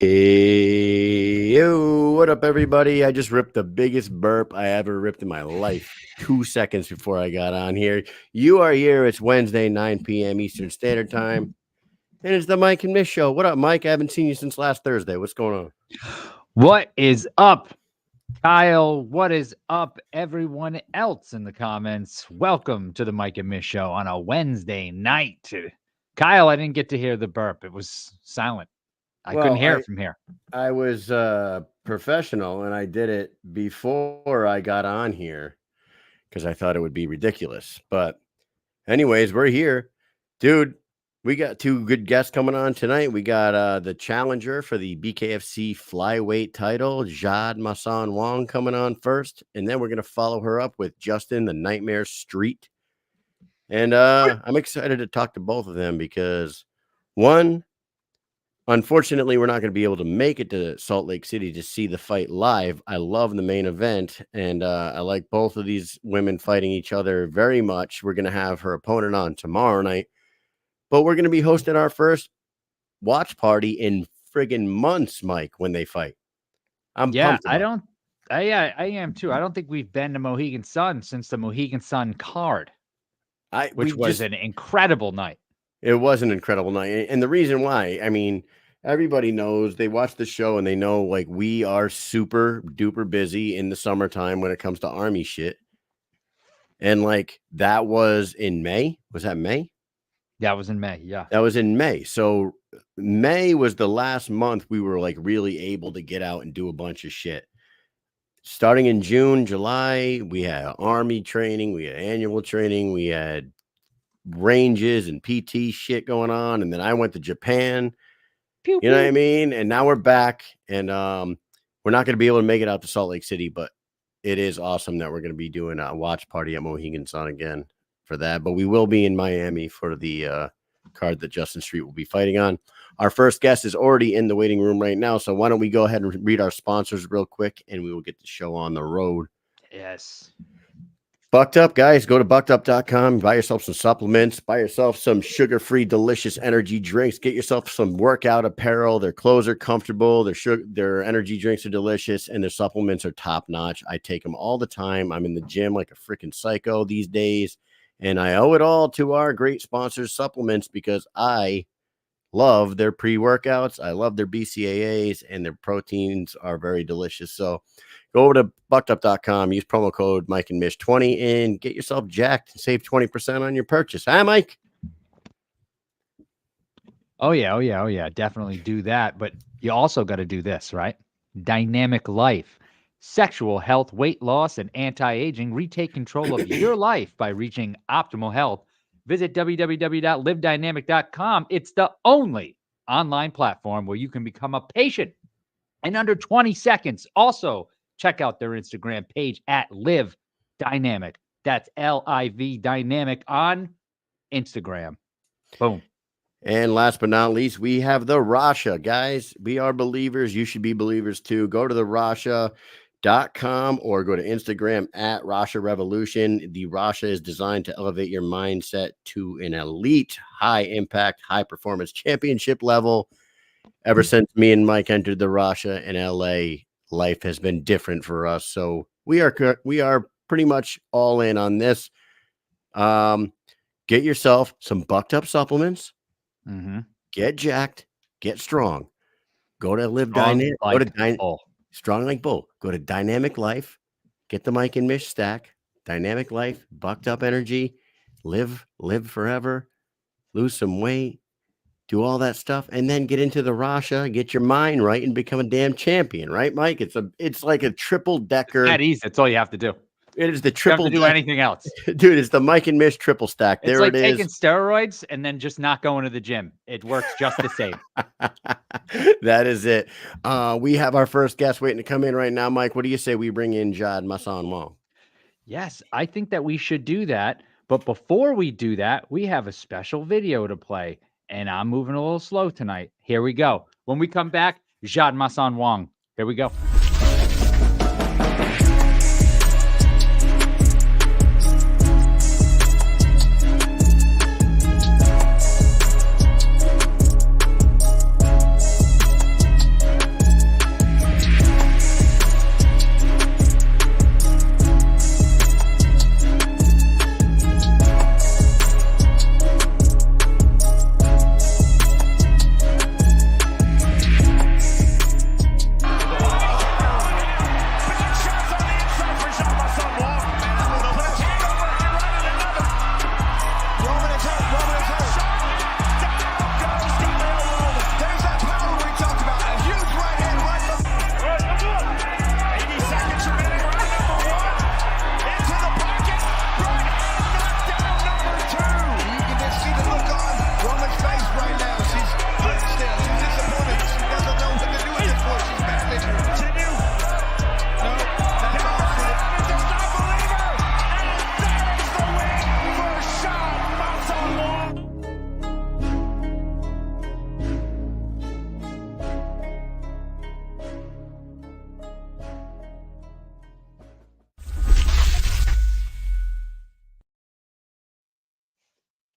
Hey, yo, what up, everybody? I just ripped the biggest burp I ever ripped in my life 2 seconds before I got on here. You are here. It's Wednesday, 9 p.m. Eastern Standard Time, and it's the Mike and Mish Show. What up, Mike? I haven't seen you since last Thursday. What's going on? What is up, Kyle? What is up, everyone else in the comments? Welcome to the Mike and Mish Show on a Wednesday night. Kyle, I didn't get to hear the burp. It was silent. I couldn't hear it from here. I was professional, and I did it before I got on here because I thought it would be ridiculous. But anyways, we're here. Dude, we got two good guests coming on tonight. We got the challenger for the BKFC flyweight title, Jade Masson-Wong, coming on first. And then we're going to follow her up with Justin, the Nightmare Street. And I'm excited to talk to both of them because, one, unfortunately, we're not going to be able to make it to Salt Lake City to see the fight live. I love the main event, and I like both of these women fighting each other very much. We're going to have her opponent on tomorrow night, but we're going to be hosting our first watch party in friggin' months, Mike, when they fight. I am too. I don't think we've been to Mohegan Sun since the Mohegan Sun card, which was an incredible night. It was an incredible night. And the reason why, I mean, everybody knows, they watch the show and they know, like, we are super duper busy in the summertime when it comes to Army shit. And like, that was in May. Was that May? That was in May. Yeah. That was in May. So May was the last month we were like really able to get out and do a bunch of shit. Starting in June, July, we had Army training, we had annual training, we had ranges and PT shit going on, and then I went to Japan. Pew, you know what I mean? And now we're back, and we're not going to be able to make it out to Salt Lake City, but it is awesome that we're going to be doing a watch party at Mohegan Sun again for that. But we will be in Miami for the card that Justin Street will be fighting on. Our first guest is already in the waiting room right now, so why don't we go ahead and read our sponsors real quick, and we will get the show on the road. Yes. Bucked Up, guys. Go to buckedup.com. Buy yourself some supplements. Buy yourself some sugar-free, delicious energy drinks. Get yourself some workout apparel. Their clothes are comfortable. Their energy drinks are delicious, and their supplements are top-notch. I take them all the time. I'm in the gym like a freaking psycho these days, and I owe it all to our great sponsors, Supplements, because I love their pre-workouts. I love their BCAAs, and their proteins are very delicious. So go over to buckedup.com, use promo code Mike and Mish 20 and get yourself jacked and save 20% on your purchase. Hi, Mike. Oh, yeah. Definitely do that. But you also got to do this, right? Dynamic Life. Sexual health, weight loss, and anti-aging. Retake control of your life by reaching optimal health. Visit www.livedynamic.com. It's the only online platform where you can become a patient in under 20 seconds. Also, check out their Instagram page at Live Dynamic. That's LIV Dynamic on Instagram. Boom. And last but not least, we have the Rasha. Guys, we are believers. You should be believers too. Go to the Rasha.com or go to Instagram at Rasha Revolution. The Rasha is designed to elevate your mindset to an elite, high impact, high performance championship level. Ever since me and Mike entered the Rasha in LA, life has been different for us. So we are pretty much all in on this. Get yourself some Bucked Up supplements. Mm-hmm. Get jacked. Get strong. Go to Live Dynamic. Strong like bull. Go to Dynamic Life. Get the Mike and Mish stack. Dynamic Life. Bucked Up energy. Live forever. Lose some weight. Do all that stuff, and then get into the Rasha, get your mind right, and become a damn champion, right, Mike? It's like a triple decker. That easy. That's all you have to do. It is the triple. You don't have to do anything else, dude. It's the Mike and Mish triple stack. It's like taking steroids and then just not going to the gym. It works just the same. That is it. We have our first guest waiting to come in right now, Mike. What do you say we bring in Jade Masson-Wong? Yes, I think that we should do that. But before we do that, we have a special video to play. And I'm moving a little slow tonight. Here we go. When we come back, Jade Masson-Wong. Here we go.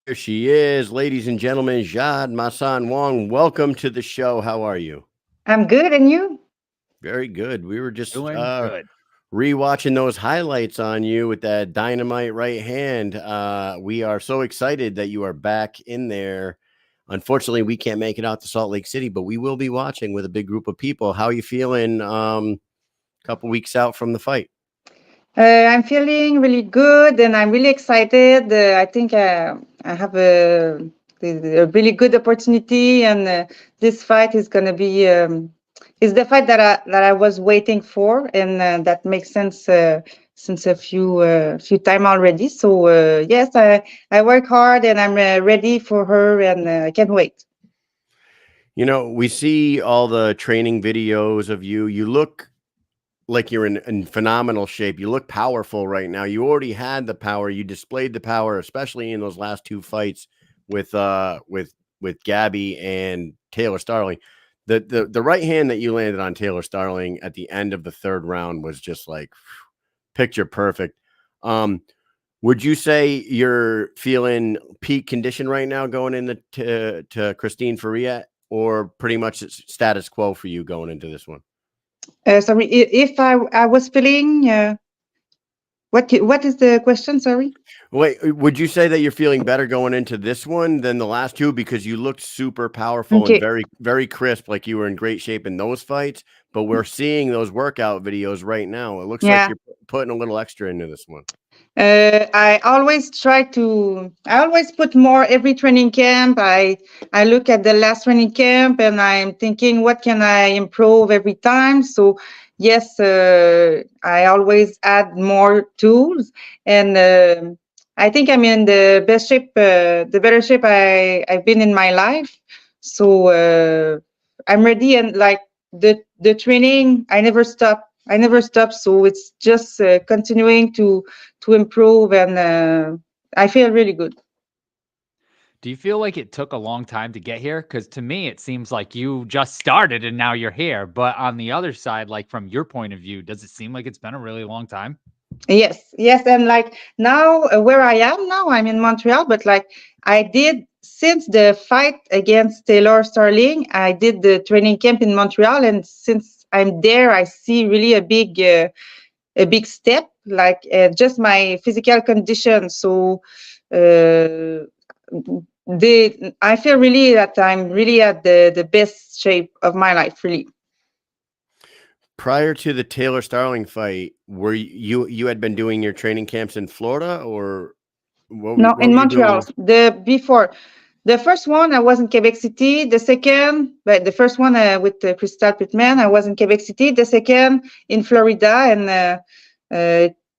There she is, ladies and gentlemen, Jade Masson-Wong. Welcome to the show. How are you? I'm good, and you? Very good. We were just Doing good. rewatching those highlights on you with that dynamite right hand. We are so excited that you are back in there. Unfortunately, we can't make it out to Salt Lake City, but we will be watching with a big group of people. How are you feeling a couple weeks out from the fight? I'm feeling really good, and I'm really excited. I think I have a really good opportunity, and this fight is going to be is the fight that I was waiting for, and that makes sense since a few time already. So yes, I work hard, and I'm ready for her, and I can't wait. You know, we see all the training videos of you. You look like you're in phenomenal shape. You look powerful right now. You already had the power. You displayed the power, especially in those last two fights with Gabby and Taylor Starling. The right hand that you landed on Taylor Starling at the end of the third round was just like picture perfect. Would you say you're feeling peak condition right now going into to Christine Ferea, or pretty much it's status quo for you going into this one? Sorry, if I was feeling what is the question? Sorry. Wait, would you say that you're feeling better going into this one than the last two because you looked super powerful and Okay. very, very crisp, like you were in great shape in those fights? But we're seeing those workout videos right now. It looks like Yeah. you're putting a little extra into this one. I always put more every training camp. I look at the last training camp and I'm thinking, what can I improve every time? So yes, I always add more tools, and I think I'm in the best shape, the better shape I've been in my life. So I'm ready, and like the training, I never stop. I never stop. So it's just continuing to improve, and I feel really good. Do you feel like it took a long time to get here? Because to me, it seems like you just started and now you're here. But on the other side, like from your point of view, does it seem like it's been a really long time? Yes, and like now where I am now, I'm in Montreal, but like I did since the fight against Taylor Starling, I did the training camp in Montreal, and since I'm there, I see really a big step, like just my physical condition. So uh, I feel really that I'm really at the best shape of my life, really. Prior to the Taylor Starling fight, were you had been doing your training camps in Florida, or No, what in were you doing? Montreal. The first one I was in Quebec City. The second, but the first one with Crystal Pittman, I was in Quebec City. The second in Florida, and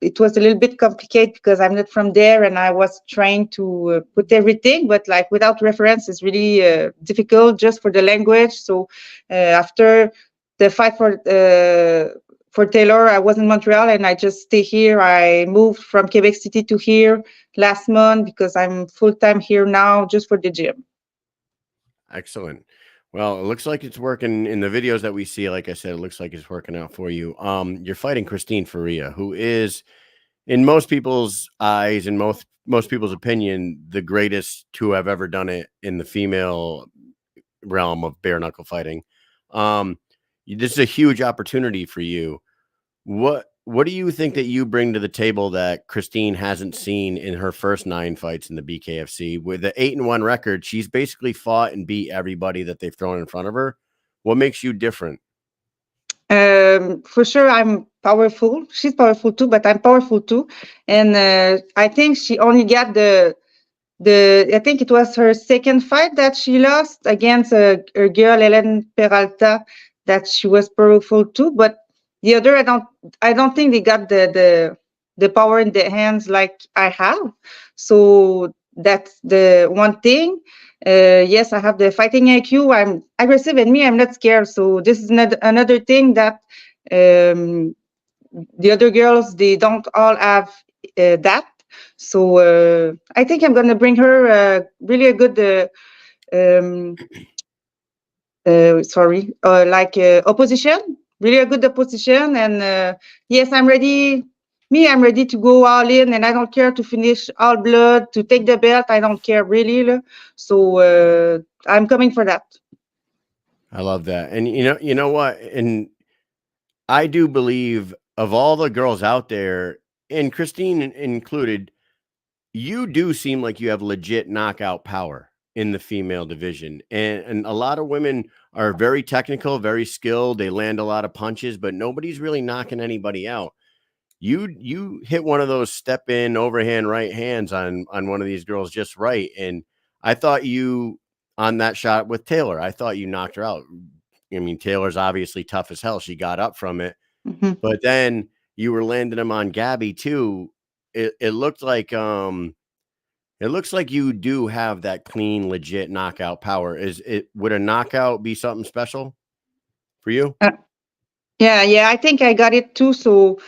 it was a little bit complicated because I'm not from there, and I was trying to put everything, but like without reference, it's really difficult just for the language. So after the fight for Taylor, I was in Montreal, and I just stay here. I moved from Quebec City to here last month because I'm full-time here now just for the gym. Excellent. Well, it looks like it's working in the videos that we see. Like I said, it looks like it's working out for you. You're fighting Christine Ferea, who is, in most people's eyes and most people's opinion, the greatest to have ever done it in the female realm of bare knuckle fighting. This is a huge opportunity for you. What do you think that you bring to the table that Christine hasn't seen in her first 9 fights in the BKFC? With the 8-1 record, she's basically fought and beat everybody that they've thrown in front of her. What makes you different? For sure, I'm powerful. She's powerful too, but I'm powerful too. And I think she only got I think it was her second fight that she lost against a girl, Helen Peralta, that she was powerful too. But the other, I don't think they got the power in their hands like I have. So that's the one thing. Yes, I have the fighting IQ. I'm aggressive, and me, I'm not scared. So this is another thing that um, the other girls, they don't all have that. So I think I'm gonna bring her really a good um, opposition, really a good opposition. And yes, I'm ready. me, I'm ready to go all in, and I don't care to finish all blood, to take the belt. I don't care really. So I'm coming for that. I love that. And you know what? And I do believe of all the girls out there, and Christine included, you do seem like you have legit knockout power in the female division. And a lot of women are very technical, very skilled. They land a lot of punches, but nobody's really knocking anybody out. You hit one of those step in overhand right hands on one of these girls just right. And I thought you on that shot with Taylor, I thought you knocked her out. I mean, Taylor's obviously tough as hell. She got up from it, Mhm. but then you were landing them on Gabby too. It looked like it looks like you do have that clean, legit knockout power. Would a knockout be something special for you? Yeah, I think I got it too. So,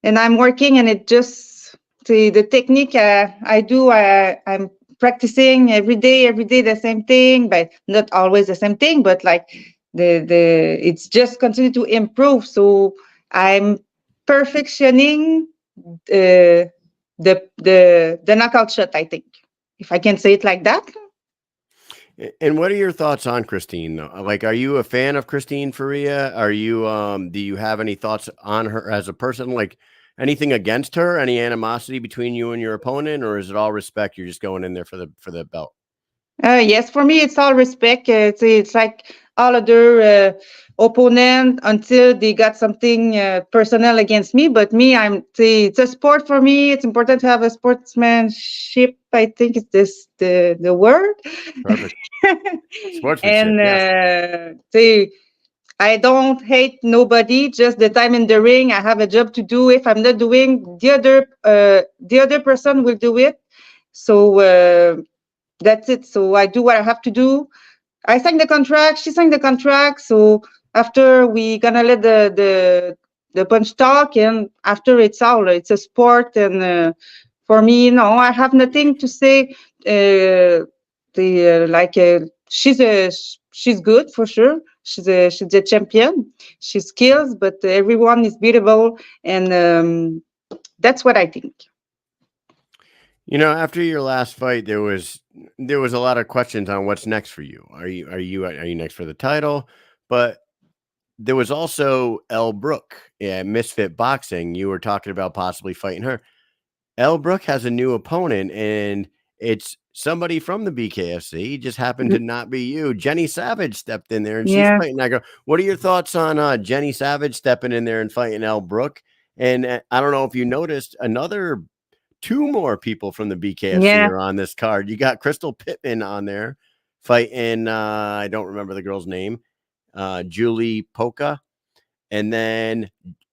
and I'm working, and it just the technique I do. I'm practicing every day the same thing, but not always the same thing. But like the it's just continue to improve. So I'm perfectioning the knockout shot. I think, if I can say it like that. And what are your thoughts on Christine though? Like, are you a fan of Christine Ferea? Are you do you have any thoughts on her as a person? Like anything against her? Any animosity between you and your opponent, or is it all respect? You're just going in there for the belt. Yes, for me, it's all respect. It's like all other opponent until they got something personal against me. But me, it's a sport for me. It's important to have a sportsmanship. I think it's the word. Perfect. Sportsmanship, And yes. I don't hate nobody. Just the time in the ring, I have a job to do. If I'm not doing, the other person will do it. So. That's it. So I do what I have to do. I signed the contract. She signed the contract. So after we gonna let the punch talk, and after it's a sport. And for me, no, I have nothing to say. She's good for sure. She's a champion. She skills, but everyone is beatable, and that's what I think. After your last fight, there was a lot of questions on what's next for you. Are you next for the title? But there was also Elle Brooke, Misfit Boxing. You were talking about possibly fighting her. Elle Brooke has a new opponent, and it's somebody from the BKFC. Just happened to not be you. Jenny Savage stepped in there, and she's Yeah. fighting that girl. What are your thoughts on Jenny Savage stepping in there and fighting Elle Brooke? And I don't know if you noticed, two more people from the BKFC Yeah. are on this card. You got Crystal Pittman on there fighting. I don't remember the girl's name. Julie Polka, and then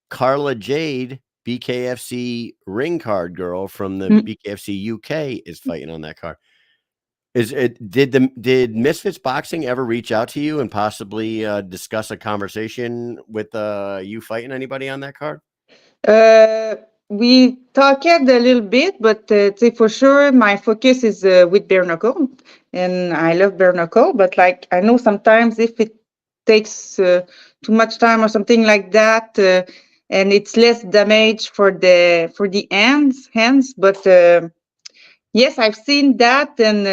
Carla Jade, BKFC ring card girl from the BKFC UK, is fighting on that card. Did Misfits Boxing ever reach out to you and possibly discuss a conversation with you fighting anybody on that card? We talked a little bit, but for sure my focus is with bare knuckle, and I love bare knuckle. But like I know sometimes if it takes too much time or something like that, and it's less damage for the hands. But yes, I've seen that, and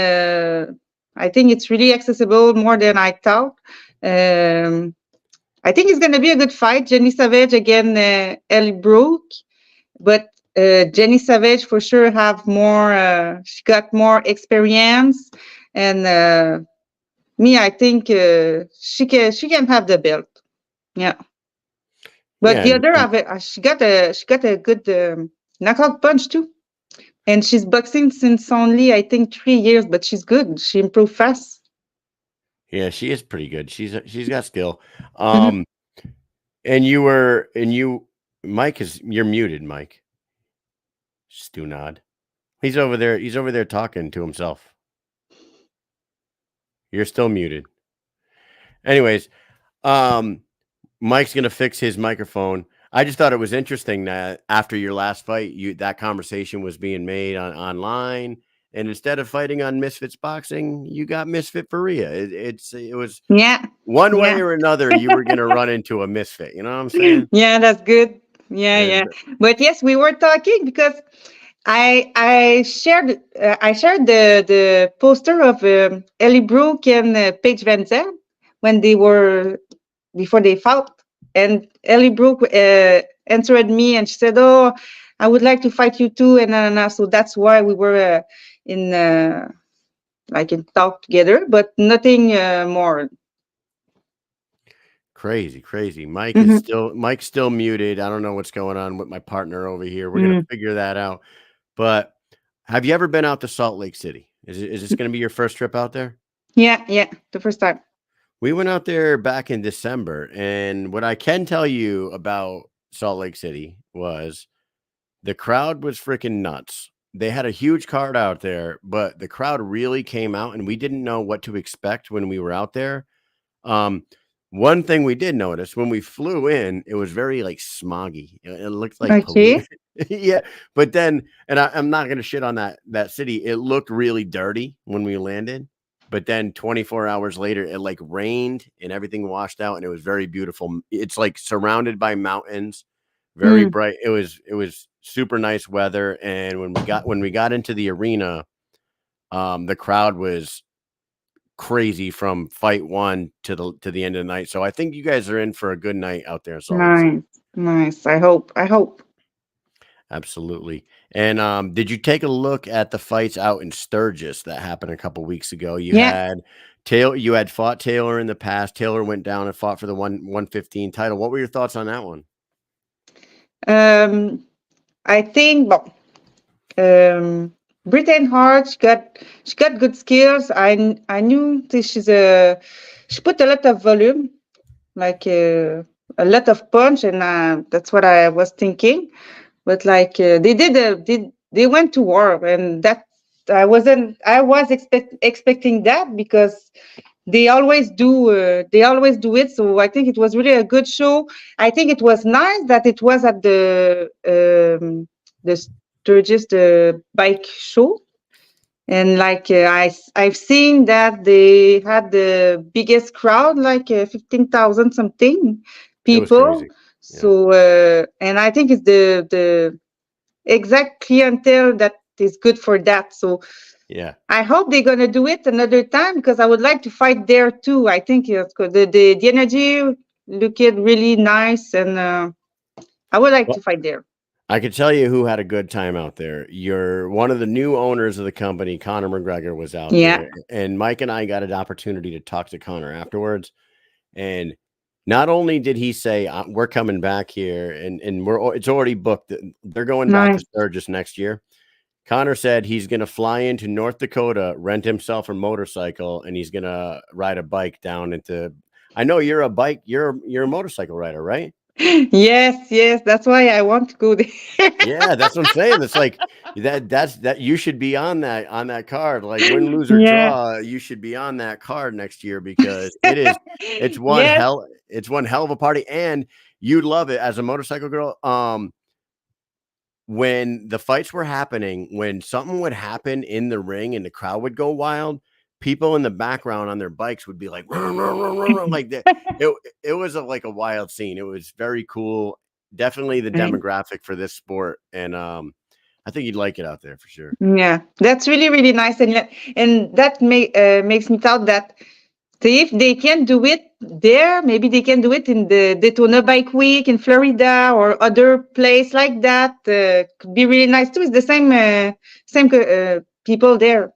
I think it's really accessible more than I thought. I think it's gonna be a good fight. Jenny Savage again, Elle Brooke. But Jenny Savage for sure have more. She got more experience, and me, I think she can have the belt. Yeah, but Yeah, the other have she got a good knockout punch too, and she's boxing since only I think 3 years, but she's good. She improved fast. yeah, she is pretty good. She's got skill. Mhm. Mike you're muted, Mike. Stu nod. He's over there. He's over there talking to himself. You're still muted. Anyways, Mike's gonna fix his microphone. I just thought it was interesting that after your last fight, that conversation was being made online, and instead of fighting on Misfits Boxing, you got Misfit Ferea. It was Yeah, one way yeah, or another, you were gonna run into a misfit. You know what I'm saying? yeah. That's good. Yeah, And yeah. But yes, we were talking because I shared the poster of Ellie Brooke and Paige Van Zandt when they were before they fought, and Ellie Brooke answered me and she said, "Oh, I would like to fight you too," and so that's why we were in like in talk together, but nothing more. crazy. Hmm. Mike's still muted. I don't know what's going on with my partner over here. We're gonna Hmm. figure that out. But have you ever been out to Salt Lake City? Is this gonna be your first trip out there? Yeah, yeah, the first time. We went out there back in December, and what I can tell you about Salt Lake City was the crowd was freaking nuts. They had a huge card out there, but the crowd really came out, and we didn't know what to expect when we were out there. Um, one thing we did notice when we flew in, it was very like smoggy. It looked like Okay. pollution. Yeah, but then, and I'm not going to shit on that city. It looked really dirty when we landed, but then 24 hours later, it like rained and everything washed out, and it was very beautiful. It's like surrounded by mountains, very Mm, bright. It was super nice weather, and when we got into the arena, the crowd was crazy from fight one to the end of the night. So I think you guys are in for a good night out there in Salt Lake City. nice, nice. I hope. I hope. Absolutely. And did you take a look at the fights out in Sturgis that happened a couple weeks ago? Yeah. You had fought Taylor in the past. Taylor went down and fought for the 115 title. What were your thoughts on that one? I think. Well, Britain Hart. She got good skills. I knew that she put a lot of volume, like a lot of punch, and that's what I was thinking. But like they went to war, and that I was expecting that because they always do it, so I think it was really a good show. I think it was nice that it was at the Sturgis the bike show, and like I've seen that they had the biggest crowd, like 15,000 something It was people. crazy. Yeah. So and I think it's the exact clientele that is good for that. So Yeah. I hope they're gonna do it another time because I would like to fight there too. I think it's good. The energy looked really nice, and I would like to Well, fight there. I could tell you who had a good time out there. You're one of the new owners of the company. Conor McGregor was out Yeah, there, and Mike and I got an opportunity to talk to Conor afterwards. And not only did he say we're coming back here, and it's already booked. They're going back to nice. Sturgis next year. Connor said he's going to fly into North Dakota, rent himself a motorcycle, and he's going to ride a bike down into. I know you're a bike. You're a motorcycle rider, right? Yes, yes. That's why I want to go there. Yeah, that's what I'm saying. It's like that you should be on that card. Like win, lose, or Yeah. draw, you should be on that card next year because it's one Yes. hell of a party, and you'd love it as a motorcycle girl. When the fights were happening, when something would happen in the ring and the crowd would go wild, people in the background on their bikes would be like, "Run, run, run, run, run," like that. It was like a wild scene. It was very cool. Definitely the Right. demographic for this sport, and I think you'd like it out there for sure. Yeah, that's really really nice, and that makes me thought that if they can do it there, maybe they can do it in the Daytona Bike Week in Florida or other place like that. Could be really nice too. It's the same people there.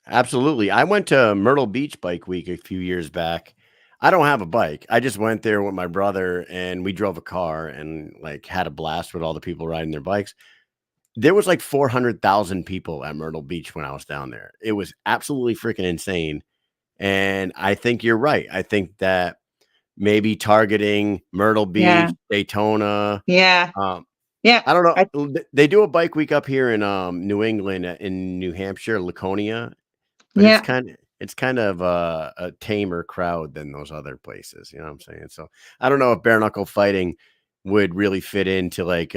Absolutely. I went to Myrtle Beach Bike Week a few years back. I don't have a bike. I just went there with my brother and we drove a car and like had a blast with all the people riding their bikes. There was like 400,000 people at Myrtle Beach when I was down there. It was absolutely freaking insane. And I think you're right. I think that maybe targeting Myrtle Yeah, Beach, Daytona, yeah, um, yeah. I don't I, know. They do a bike week up here in New England, in New Hampshire, Laconia, but it's yeah. kind of a tamer crowd than those other places. You know what I'm saying? So I don't know if bare knuckle fighting would really fit into like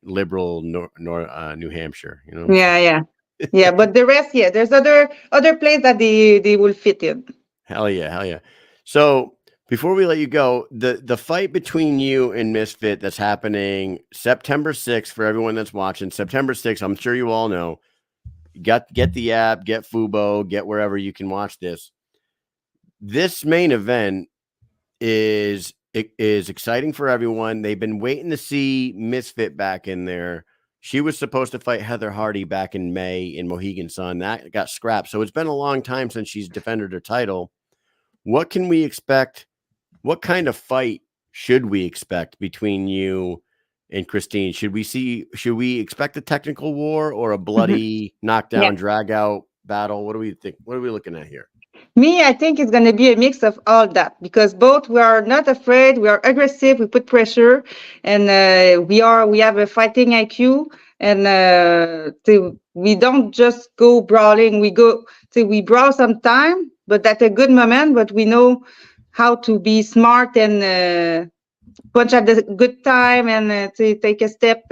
liberal New Hampshire. You know what I'm saying? Yeah, yeah, yeah. But the rest, yeah, there's other place that they will fit in. Hell yeah, hell yeah. So Before we let you go, the fight between you and Misfit that's happening September 6th for everyone that's watching. September 6th, I'm sure you all know. Get the app, get Fubo, get wherever you can watch this. This main event is exciting for everyone. They've been waiting to see Misfit back in there. She was supposed to fight Heather Hardy back in May in Mohegan Sun. That got scrapped. So it's been a long time since she's defended her title. What can we expect? What kind of fight should we expect between you and Christine? Should we expect a technical war or a bloody knockdown, drag out battle? What do we think? What are we looking at here? Me, I think it's going to be a mix of all that because both we are not afraid, we are aggressive, we put pressure, and we have a fighting IQ, and we don't just go brawling. We brawl sometime, but at a good moment. But we know how to be smart and punch at the good time and to take a step.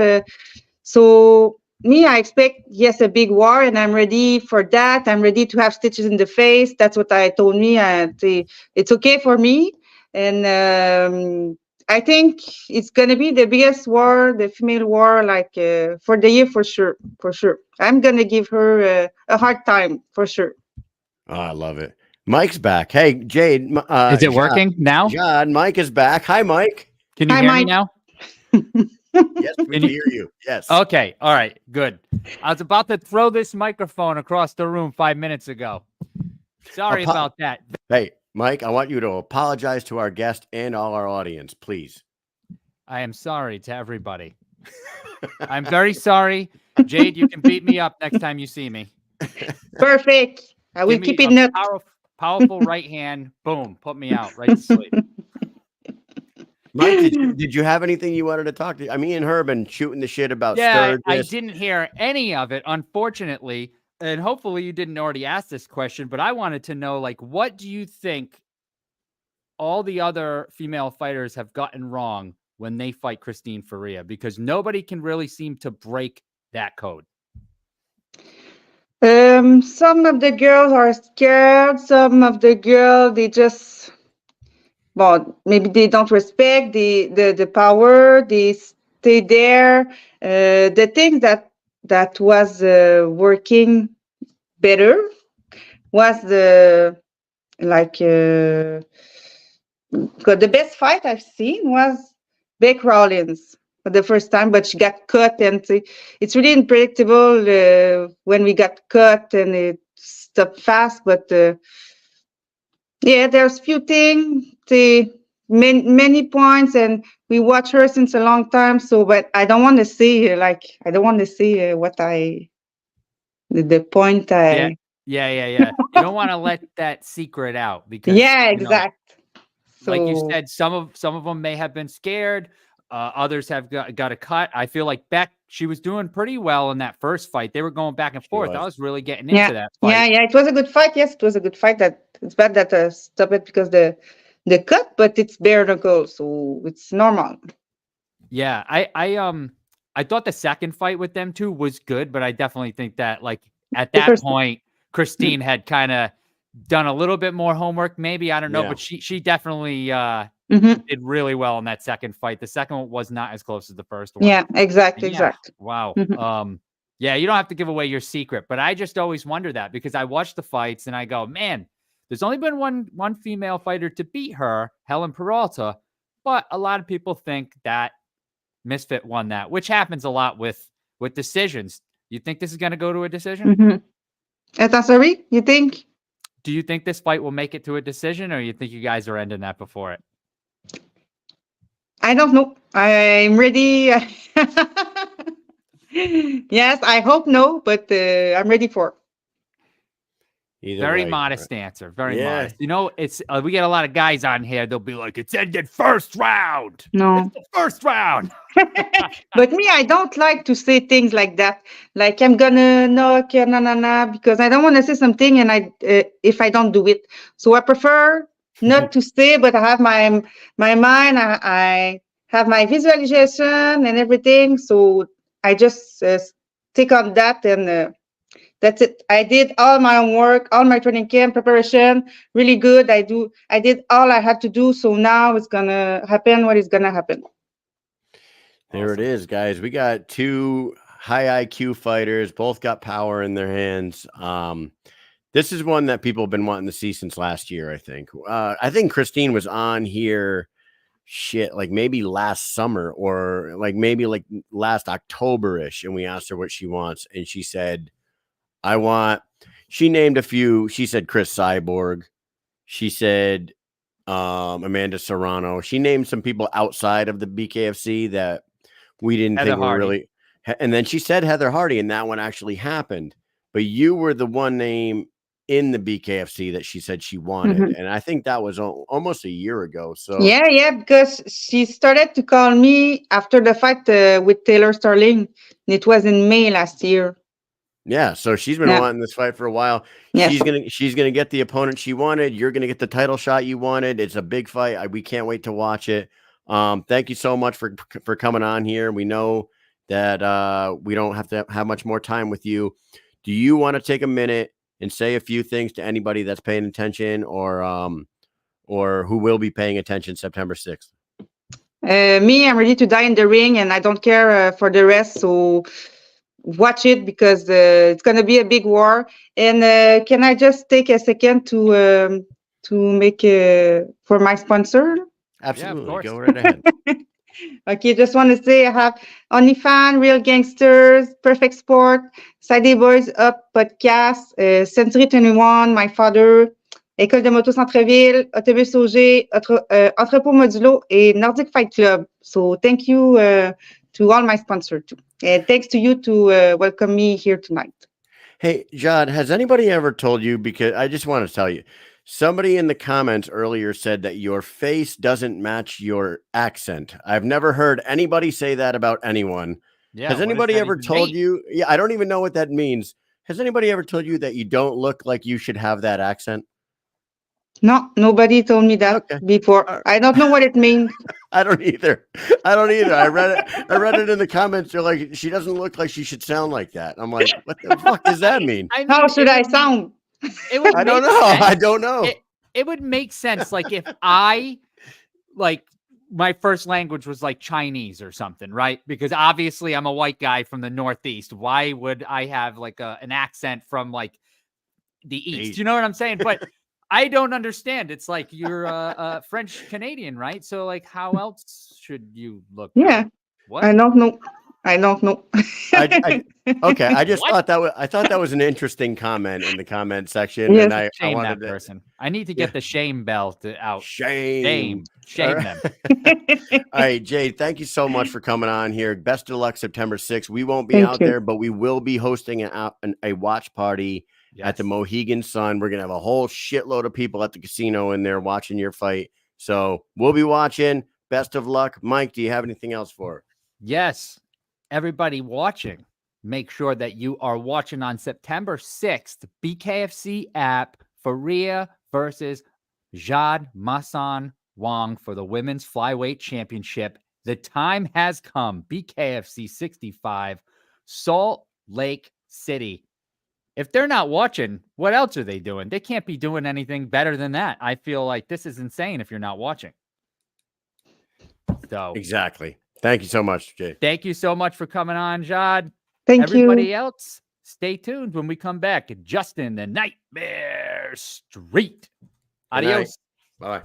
So me, I expect, yes, a big war, and I'm ready for that. I'm ready to have stitches in the face. That's what I told me. It's okay for me. And I think it's going to be the biggest war, the female war, like for the year, for sure. For sure. I'm going to give her a hard time, for sure. Oh, I love it. Mike's back. Hey, Jade. Is it working now? John, Mike is back. Hi, Mike. Can you hear me now? Yes, we can hear you. Yes. Okay. All right. Good. I was about to throw this microphone across the room 5 minutes ago. Sorry about that. Hey, Mike, I want you to apologize to our guest and all our audience, please. I am sorry to everybody. I'm very sorry. Jade, you can beat me up next time you see me. Perfect. I will keep it up. Powerful right hand. Boom. Put me out right to sleep. Mike, did you have anything you wanted to talk to? I mean, and her been shooting the shit about Sturgis. I didn't hear any of it, unfortunately. And hopefully you didn't already ask this question, but I wanted to know, like, what do you think all the other female fighters have gotten wrong when they fight Christine Ferea? Because nobody can really seem to break that code. Some of the girls are scared. Some of the girls, they just, well, maybe they don't respect the power. They stay there. The things that was working better was the best fight I've seen was Beck Rawlins for the first time, but she got cut, and it's really unpredictable when we got cut and it stopped fast. But there's few things, many points, and we watch her since a long time. So, but I don't want to say the point I. Yeah. You don't want to let that secret out because exactly. So, like you said, some of them may have been scared. Others have got a cut. I feel like Beck, she was doing pretty well in that first fight. They were going back and forth. I was really getting into that fight. Yeah. It was a good fight. Yes, it was a good fight. That it's bad that stopped it because the cut, but it's bare knuckle, so it's normal. Yeah, I thought the second fight with them two was good, but I definitely think that like at that point, Christine had kind of done a little bit more homework. Maybe I don't know, but she definitely did really well in that second fight. The second one was not as close as the first one. Yeah, exactly. Wow. Yeah, you don't have to give away your secret, but I just always wonder that because I watch the fights and I go, man, there's only been one female fighter to beat her, Helen Peralta, but a lot of people think that Misfit won that, which happens a lot with decisions. You think this is going to go to a decision? Sorry, you think? Do you think this fight will make it to a decision, or you think you guys are ending that before it? I don't know. I'm ready. Yes, I hope no, but I'm ready for. Very modest answer. Very modest. You know, it's we get a lot of guys on here. They'll be like, "It's ended first round." No, it's the first round. But me, I don't like to say things like that. Like I'm gonna knock, because I don't want to say something, and if I don't do it, so I prefer not to say. But I have my mind. I have my visualization and everything. So I just stick on that, and That's it. I did all my homework, all my training camp preparation, really good. I did all I had to do. So now it's gonna happen what is gonna happen. There it is, guys. We got two high IQ fighters, both got power in their hands. This is one that people have been wanting to see since last year, I think. I think Christine was on here like maybe last summer or like maybe like last October-ish, and we asked her what she wants, and she said, she named a few. She said Chris Cyborg. She said Amanda Serrano. She named some people outside of the BKFC that we didn't think were really. And then she said Heather Hardy, and that one actually happened. But you were the one name in the BKFC that she said she wanted. And I think that was almost a year ago. So yeah, because she started to call me after the fight with Taylor Sterling. And it was in May last year. Yeah, so she's been wanting this fight for a while. Yeah. She's gonna get the opponent she wanted. You're gonna get the title shot you wanted. It's a big fight. We can't wait to watch it. Thank you so much for coming on here. We know that we don't have to have much more time with you. Do you want to take a minute and say a few things to anybody that's paying attention or who will be paying attention September 6th? Me, I'm ready to die in the ring, and I don't care for the rest. So watch it because it's going to be a big war. And can I just take a second to make for my sponsor? Absolutely. Yeah, go right ahead. Okay, just want to say I have OnlyFans, Real Gangsters, Perfect Sport, Side Boys Up Podcast, Century 21, My Father, École de Moto Centreville, Autobus OG, Entrepôt Modulo, et Nordic Fight Club. So thank you to all my sponsors too. And thanks to you to welcome me here tonight. Hey, Jade, has anybody ever told you, because I just want to tell you, somebody in the comments earlier said that your face doesn't match your accent. I've never heard anybody say that about anyone. Yeah, has anybody ever told you? Yeah, I don't even know what that means. Has anybody ever told you that you don't look like you should have that accent? No, nobody told me that before. I don't know what it means. I don't either. I read it in the comments. They're like, she doesn't look like she should sound like that. I'm like, what the fuck does that mean? How should I sound? I don't know. I don't know. It would make sense. Like if my first language was like Chinese or something, right? Because obviously I'm a white guy from the Northeast. Why would I have like an accent from like the East? You know what I'm saying? But I don't understand. It's like you're a French Canadian, right? So like, how else should you look? Yeah. What? I don't know. Okay, I just thought that was an interesting comment in the comment section. Yes. And I wanted that person. I need to get the shame belt out. Shame them. All right, Jade, thank you so much for coming on here. Best of luck September 6th. We won't be out there, but we will be hosting a watch party at the Mohegan Sun. We're gonna have a whole shitload of people at the casino in there watching your fight. So we'll be watching. Best of luck. Mike, do you have anything else for her? Yes. Everybody watching, make sure that you are watching on September 6th, BKFC app, Ferea versus Jade Masson-Wong for the Women's Flyweight Championship. The time has come. BKFC 65, Salt Lake City. If they're not watching, what else are they doing? They can't be doing anything better than that. I feel like this is insane if you're not watching. So exactly. Thank you so much, Jay. Thank you so much for coming on, Jade. Thank you. Everybody else, stay tuned when we come back. Justin, the Nightmare Street. Adios. Bye.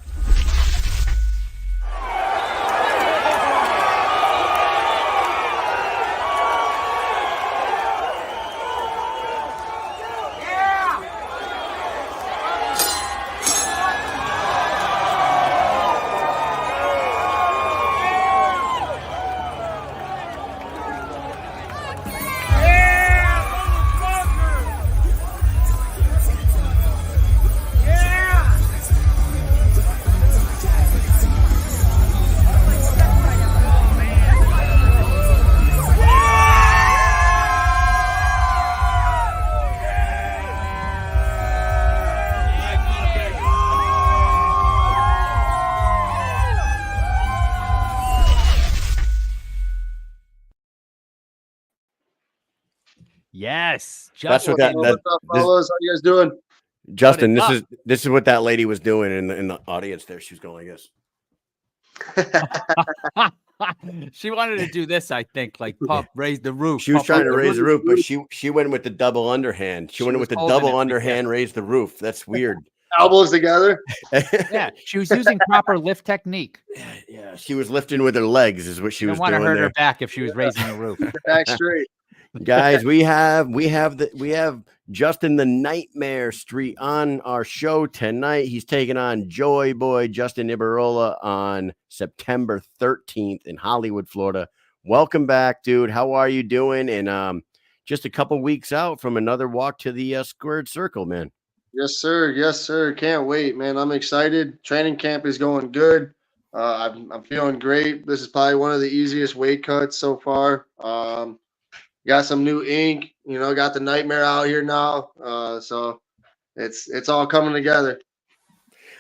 Yes, That's what Justin. What's up, fellas? How you guys doing? Justin, What is this is what that lady was doing in the audience there. She was going like this. She wanted to do this, I think, like pump, raise the roof. She was pump trying up to the raise the roof. roof, but she went with the double underhand. She went was with the holding double it like underhand, this. raised the roof. That's weird. Elbows together. Yeah, she was using proper lift technique. Yeah, she was lifting with her legs, is what she You was don't want to doing hurt there. her back if she was raising the roof. Back straight. Guys, we have Justin the Nightmare Street on our show tonight. He's taking on Joy Boy Justin Ibarrola on September 13th in Hollywood, Florida. Welcome back, dude. How are you doing? And just a couple weeks out from another walk to the squared circle, man. Yes, sir. Yes, sir. Can't wait, man. I'm excited. Training camp is going good. I'm feeling great. This is probably one of the easiest weight cuts so far. Got some new ink. Got the Nightmare out here now. So it's all coming together.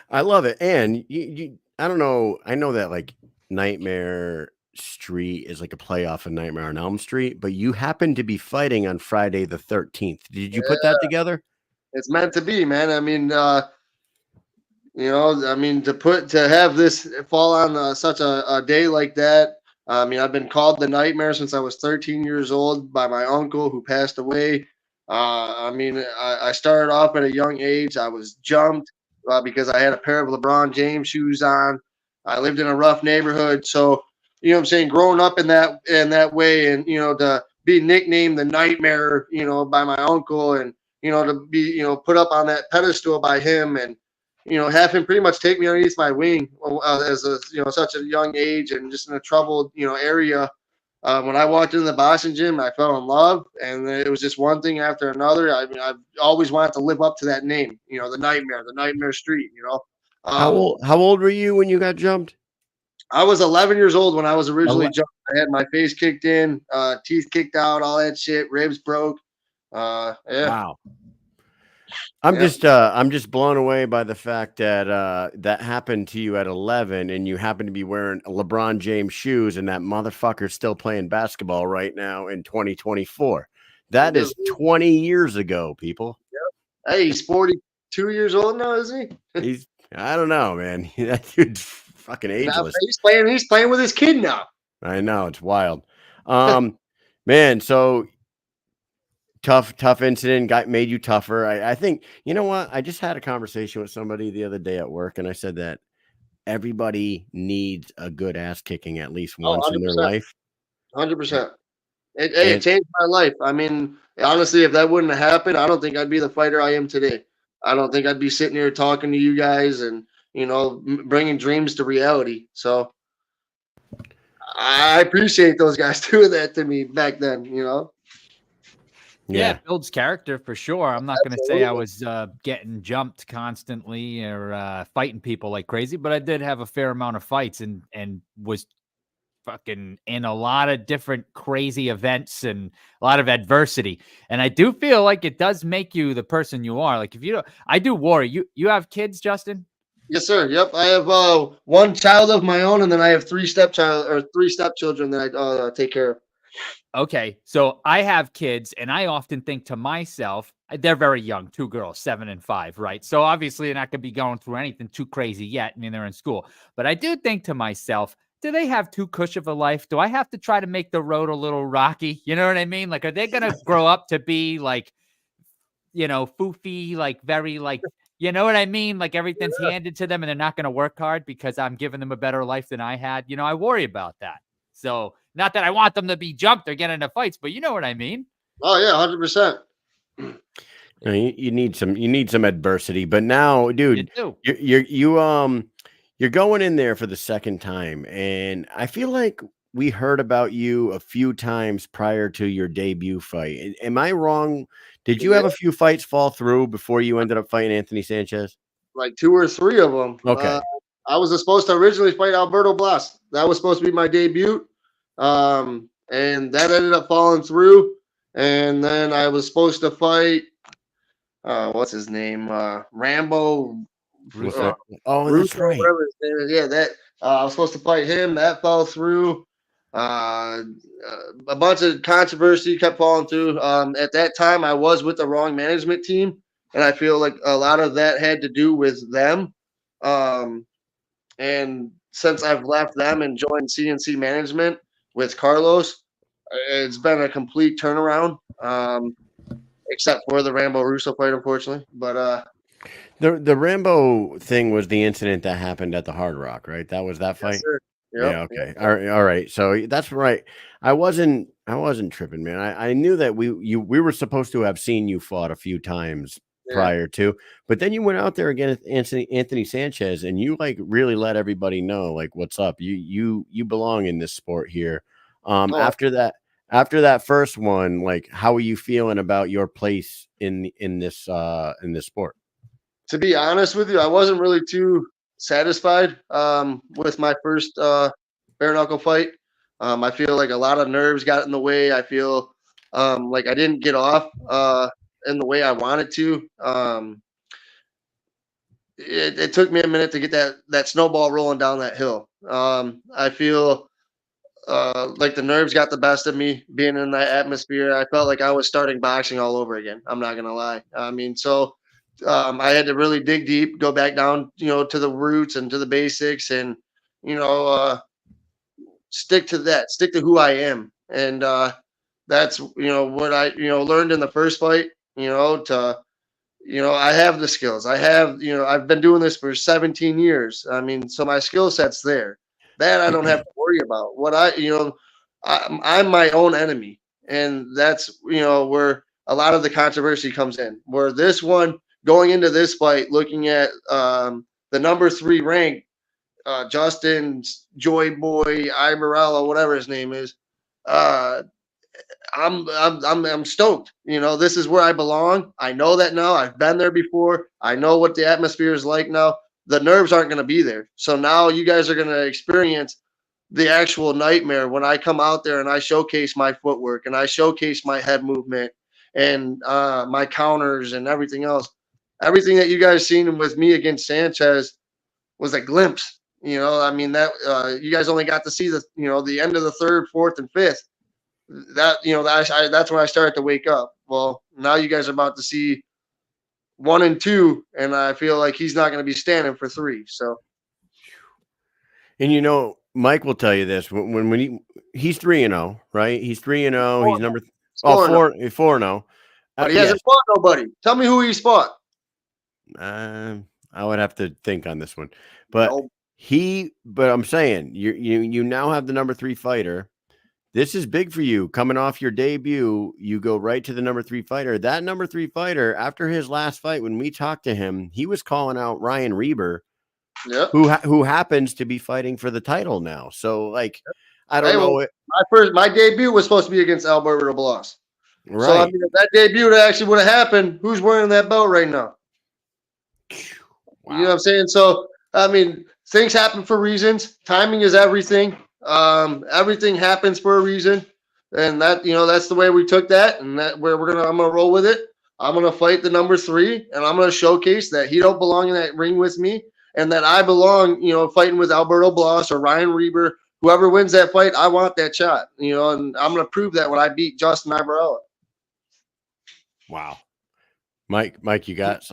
I love it. And I don't know. I know that like Nightmare Street is like a playoff of Nightmare on Elm Street, but you happen to be fighting on Friday the 13th. Did you put that together? It's meant to be, man. I mean, to have this fall on such a day like that. I mean, I've been called the Nightmare since I was 13 years old by my uncle who passed away. I started off at a young age. I was jumped because I had a pair of LeBron James shoes on. I lived in a rough neighborhood, so what I'm saying, growing up in that way, and to be nicknamed the Nightmare, by my uncle, and to be put up on that pedestal by him, and have him pretty much take me underneath my wing as such a young age and just in a troubled area. When I walked into the boxing gym, I fell in love, and it was just one thing after another. I mean, I've always wanted to live up to that name, the Nightmare Street. How old were you when you got jumped? I was 11 years old when I was originally jumped. I had my face kicked in, teeth kicked out, all that shit, ribs broke. Yeah. Wow. I'm just blown away by the fact that that happened to you at 11 and you happen to be wearing LeBron James shoes and that motherfucker's still playing basketball right now in 2024. That is 20 years ago, people. Yep. Hey, he's 42 years old now, isn't he? I don't know, man. That dude's fucking ageless. He's playing with his kid now. I know, it's wild. Man, so tough incident made you tougher. I think, you know what? I just had a conversation with somebody the other day at work, and I said that everybody needs a good ass kicking at least once in their life. 100%. It changed my life. I mean, honestly, if that wouldn't have happened, I don't think I'd be the fighter I am today. I don't think I'd be sitting here talking to you guys and, bringing dreams to reality. So I appreciate those guys doing that to me back then, Yeah, it builds character for sure. I'm not going to say I was getting jumped constantly or fighting people like crazy, but I did have a fair amount of fights and was fucking in a lot of different crazy events and a lot of adversity. And I do feel like it does make you the person you are. Like if you don't, I do worry. You have kids, Justin? Yes, sir. Yep. I have one child of my own, and then I have three stepchildren that I take care of. Okay, so I have kids, and I often think to myself, they're very young, 2 girls, 7 and 5, right? So obviously they're not going to be going through anything too crazy yet. I mean, they're in school. But I do think to myself, do they have too cush of a life? Do I have to try to make the road a little rocky? You know what I mean? Like, are they going to grow up to be like, foofy, like very like, you know what I mean? Like everything's handed to them and they're not going to work hard because I'm giving them a better life than I had. I worry about that. So not that I want them to be jumped or get into fights, but you know what I mean? Oh yeah, 100%. You need some adversity, but now, dude, you're going in there for the second time, and I feel like we heard about you a few times prior to your debut fight. Am I wrong? Did you have a few fights fall through before you ended up fighting Anthony Sanchez? Like 2 or 3 of them. Okay. I was supposed to originally fight Alberto Blas. That was supposed to be my debut. And that ended up falling through. And then I was supposed to fight what's his name? Rambo. That's right. Whatever his name is. Yeah, that I was supposed to fight him. That fell through. A bunch of controversy kept falling through. At that time, I was with the wrong management team, and I feel like a lot of that had to do with them. And since I've left them and joined CNC management with Carlos, it's been a complete turnaround. Except for the Rambo Russo fight, unfortunately. But the Rambo thing was the incident that happened at the Hard Rock, right? That was that fight. yes, Yeah. yep, Okay. yep. All right. So that's right. I wasn't tripping, man. I knew that we were supposed to have seen you fought a few times prior to, but then you went out there against Anthony Sanchez, and you like really let everybody know like what's up. You belong in this sport here. After that first one, like how are you feeling about your place in this sport? To be honest with you, I wasn't really too satisfied with my first bare knuckle fight. I feel like a lot of nerves got in the way. I feel like I didn't get off in the way I wanted to. It took me a minute to get that snowball rolling down that hill. I feel like the nerves got the best of me being in that atmosphere. I felt like I was starting boxing all over again. I'm not gonna lie. I mean, so I had to really dig deep, go back down, to the roots and to the basics, and stick to that, stick to who I am, and that's what I learned in the first fight. I have the skills. I have I've been doing this for 17 years. I mean, so my skill set's there. That I don't have to worry about. What I'm my own enemy, and that's where a lot of the controversy comes in. Where this one going into this fight, looking at the number 3 rank, Justin Joy Boy Ibarrola, whatever his name is, I'm stoked. This is where I belong. I know that now. I've been there before. I know what the atmosphere is like now. The nerves aren't going to be there. So now you guys are going to experience the actual nightmare when I come out there and I showcase my footwork and I showcase my head movement and my counters and everything else. Everything that you guys seen with me against Sanchez was a glimpse. I mean that you guys only got to see the end of the 3rd, 4th, and 5th. That's when I started to wake up. Well, now you guys are about to see 1 and 2, and I feel like he's not going to be standing for 3. So, and Mike will tell you this when he's 3-0, right? He's 3-0. He's number 4-0. But he hasn't fought nobody. Tell me who he's fought. I would have to think on this one, but But I'm saying you now have the number 3 fighter. This is big for you. Coming off your debut, you go right to the number 3 fighter. That number 3 fighter, after his last fight, when we talked to him, he was calling out Ryan Reber, who happens to be fighting for the title now. So, like, I don't know. My debut was supposed to be against Alberto Blas. Right. So, I mean, if that debut actually would have happened, who's wearing that belt right now? Wow. You know what I'm saying? So, I mean, things happen for reasons. Timing is everything. Everything happens for a reason, and that's the way we took that, and that where I'm gonna roll with it. I'm gonna fight the number 3, and I'm gonna showcase that he don't belong in that ring with me, and that I belong, fighting with Alberto Blas or Ryan Reber. Whoever wins that fight, I want that shot, and I'm gonna prove that when I beat Justin Ibarrola. Wow, Mike, you got.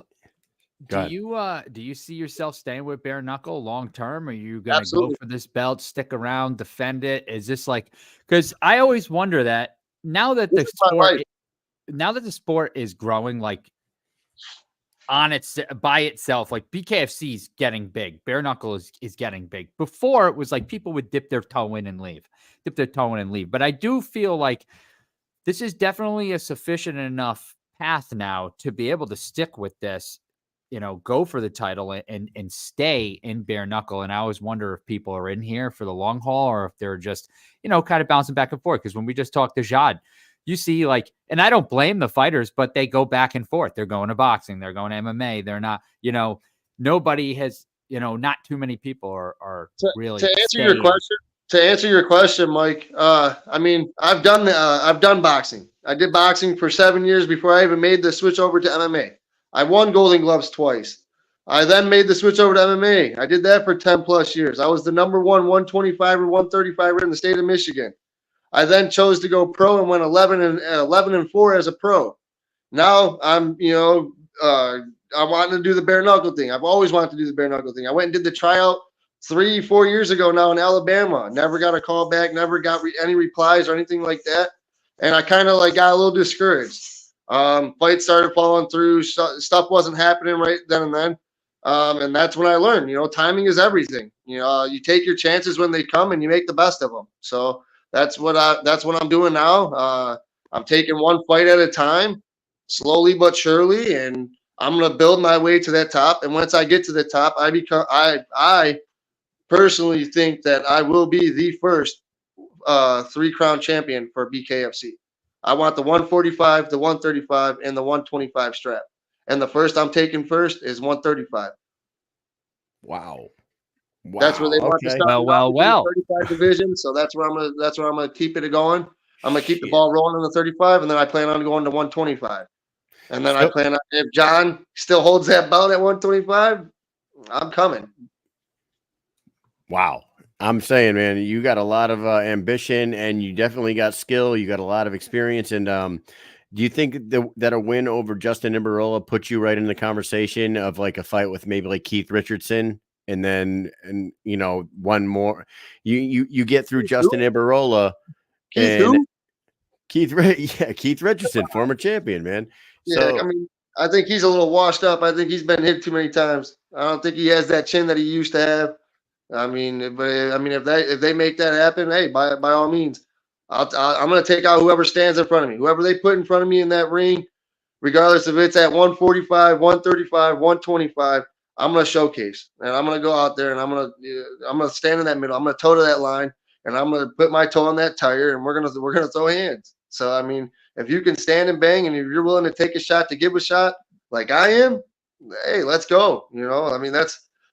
Do you see yourself staying with bare knuckle long term? Are you going to go for this belt, stick around, defend it? Is this like, because I always wonder that now that the sport is growing like by itself, like BKFC is getting big, bare knuckle is getting big. Before it was like people would dip their toe in and leave. But I do feel like this is definitely a sufficient enough path now to be able to stick with this. Go for the title and stay in bare knuckle. And I always wonder if people are in here for the long haul or if they're just, kind of bouncing back and forth. Because when we just talked to Jade, you see and I don't blame the fighters, but they go back and forth. They're going to boxing. They're going to MMA. They're not, nobody has, not too many people are really. To answer your question, Mike, I mean, I've done boxing. I did boxing for 7 years before I even made the switch over to MMA. I won Golden Gloves twice. I then made the switch over to MMA. I did that for 10 plus years. I was the number one 125 or 135 in the state of Michigan. I then chose to go pro and went 11-4 as a pro. Now I'm, I wanted to do the bare knuckle thing. I've always wanted to do the bare knuckle thing. I went and did the tryout 3-4 years ago now in Alabama. Never got a call back. Never got any replies or anything like that. And I kind of like got a little discouraged. Fights started falling through. Stuff wasn't happening right then and then. And that's when I learned, timing is everything. You take your chances when they come and you make the best of them. So that's what I'm doing now. I'm taking one fight at a time, slowly but surely, and I'm gonna build my way to that top. And once I get to the top, I personally think that I will be the first 3-crown champion for BKFC. I want the 145, the 135, and the 125 strap. And the first I'm taking first is 135. Wow. That's where they want to start. Well. 35 division. So that's where I'm gonna keep it going. I'm gonna keep the ball rolling in the 35, and then I plan on going to 125. And then I plan on, if John still holds that belt at 125, I'm coming. Wow. I'm saying, man, you got a lot of ambition, and you definitely got skill. You got a lot of experience. And do you think that a win over Justin Ibarrola puts you right in the conversation of like a fight with maybe like Keith Richardson, and then one more? You get through Justin Ibarrola. Keith Richardson, former champion, man. Yeah, so, I think he's a little washed up. I think he's been hit too many times. I don't think he has that chin that he used to have. If they make that happen, hey, by all means, I'm going to take out whoever stands in front of me, whoever they put in front of me in that ring, regardless if it's at 145, 135, 125. I'm going to showcase, and I'm going to go out there, and I'm going to stand in that middle. I'm going to toe to that line, and I'm going to put my toe on that tire, and we're going to throw hands. So if you can stand and bang, and if you're willing to take a shot to give a shot, like I am, hey, let's go.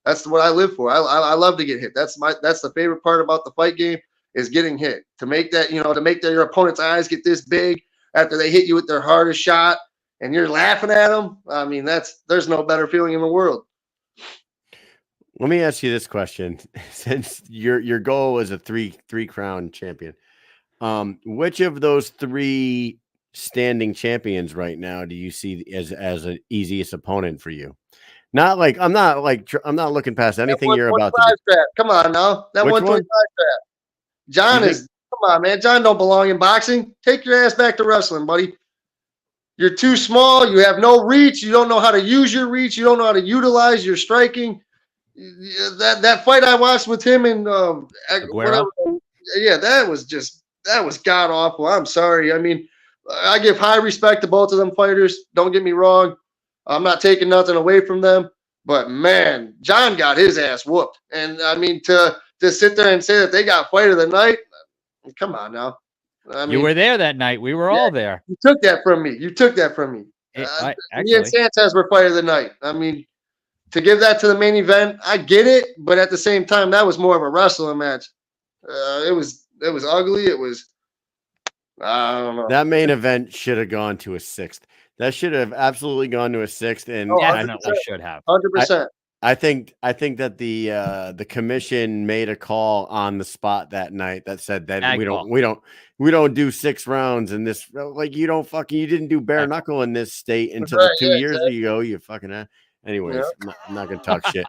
That's what I live for. I love to get hit. That's the favorite part about the fight game is getting hit. To make that your opponent's eyes get this big after they hit you with their hardest shot, and you're laughing at them. There's no better feeling in the world. Let me ask you this question: since your goal is a three-crown champion, which of those 3 standing champions right now do you see as an easiest opponent for you? I'm not looking past anything you're about to do. Strap. Come on now. That 125 strap. John come on, man. John don't belong in boxing. Take your ass back to wrestling, buddy. You're too small. You have no reach. You don't know how to use your reach. You don't know how to utilize your striking. That fight I watched with him and whatever. Yeah, that was god awful. I'm sorry. I give high respect to both of them fighters. Don't get me wrong. I'm not taking nothing away from them, but man, John got his ass whooped. And to sit there and say that they got fight of the night, come on now. You were there that night. We were all there. You took that from me. Me and Sanchez were fight of the night. To give that to the main event, I get it, but at the same time, that was more of a wrestling match. It was ugly. It was, I don't know. That main event should have gone to a 6th. That should have absolutely gone to a 6th, and definitely should have. 100%. I think that the commission made a call on the spot that night that said that we don't do 6 rounds in this. Like you didn't do bare knuckle in this state until 2 years ago. You fucking. Anyways, yeah. I'm not gonna talk shit.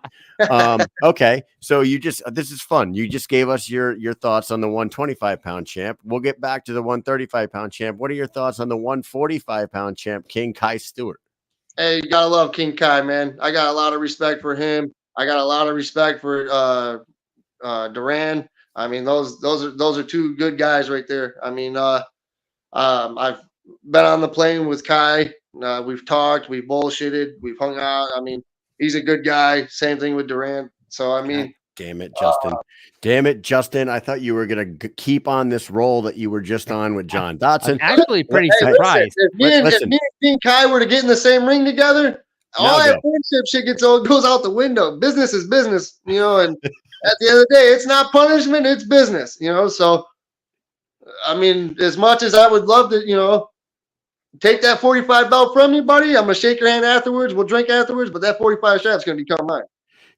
Okay, so this is fun. You just gave us your thoughts on the 125-pound champ. We'll get back to the 135-pound champ. What are your thoughts on the 145-pound champ, King Kai Stewart? Hey, you gotta love King Kai, man. I got a lot of respect for him. I got a lot of respect for Duran. Those are 2 good guys right there. I've been on the plane with Kai. We've talked, we've bullshitted, we've hung out. He's a good guy. Same thing with Durant. So God damn it, Justin. Damn it, Justin. I thought you were gonna keep on this roll that you were just on with John Dotson. I'm actually pretty surprised. If me and King Kai were to get in the same ring together, all that friendship shit goes out the window. Business is business, and at the end of the day, it's not punishment, it's business, So as much as I would love to, take that 45 belt from you, buddy. I'm gonna shake your hand afterwards. We'll drink afterwards, but that 45 shot's gonna become mine.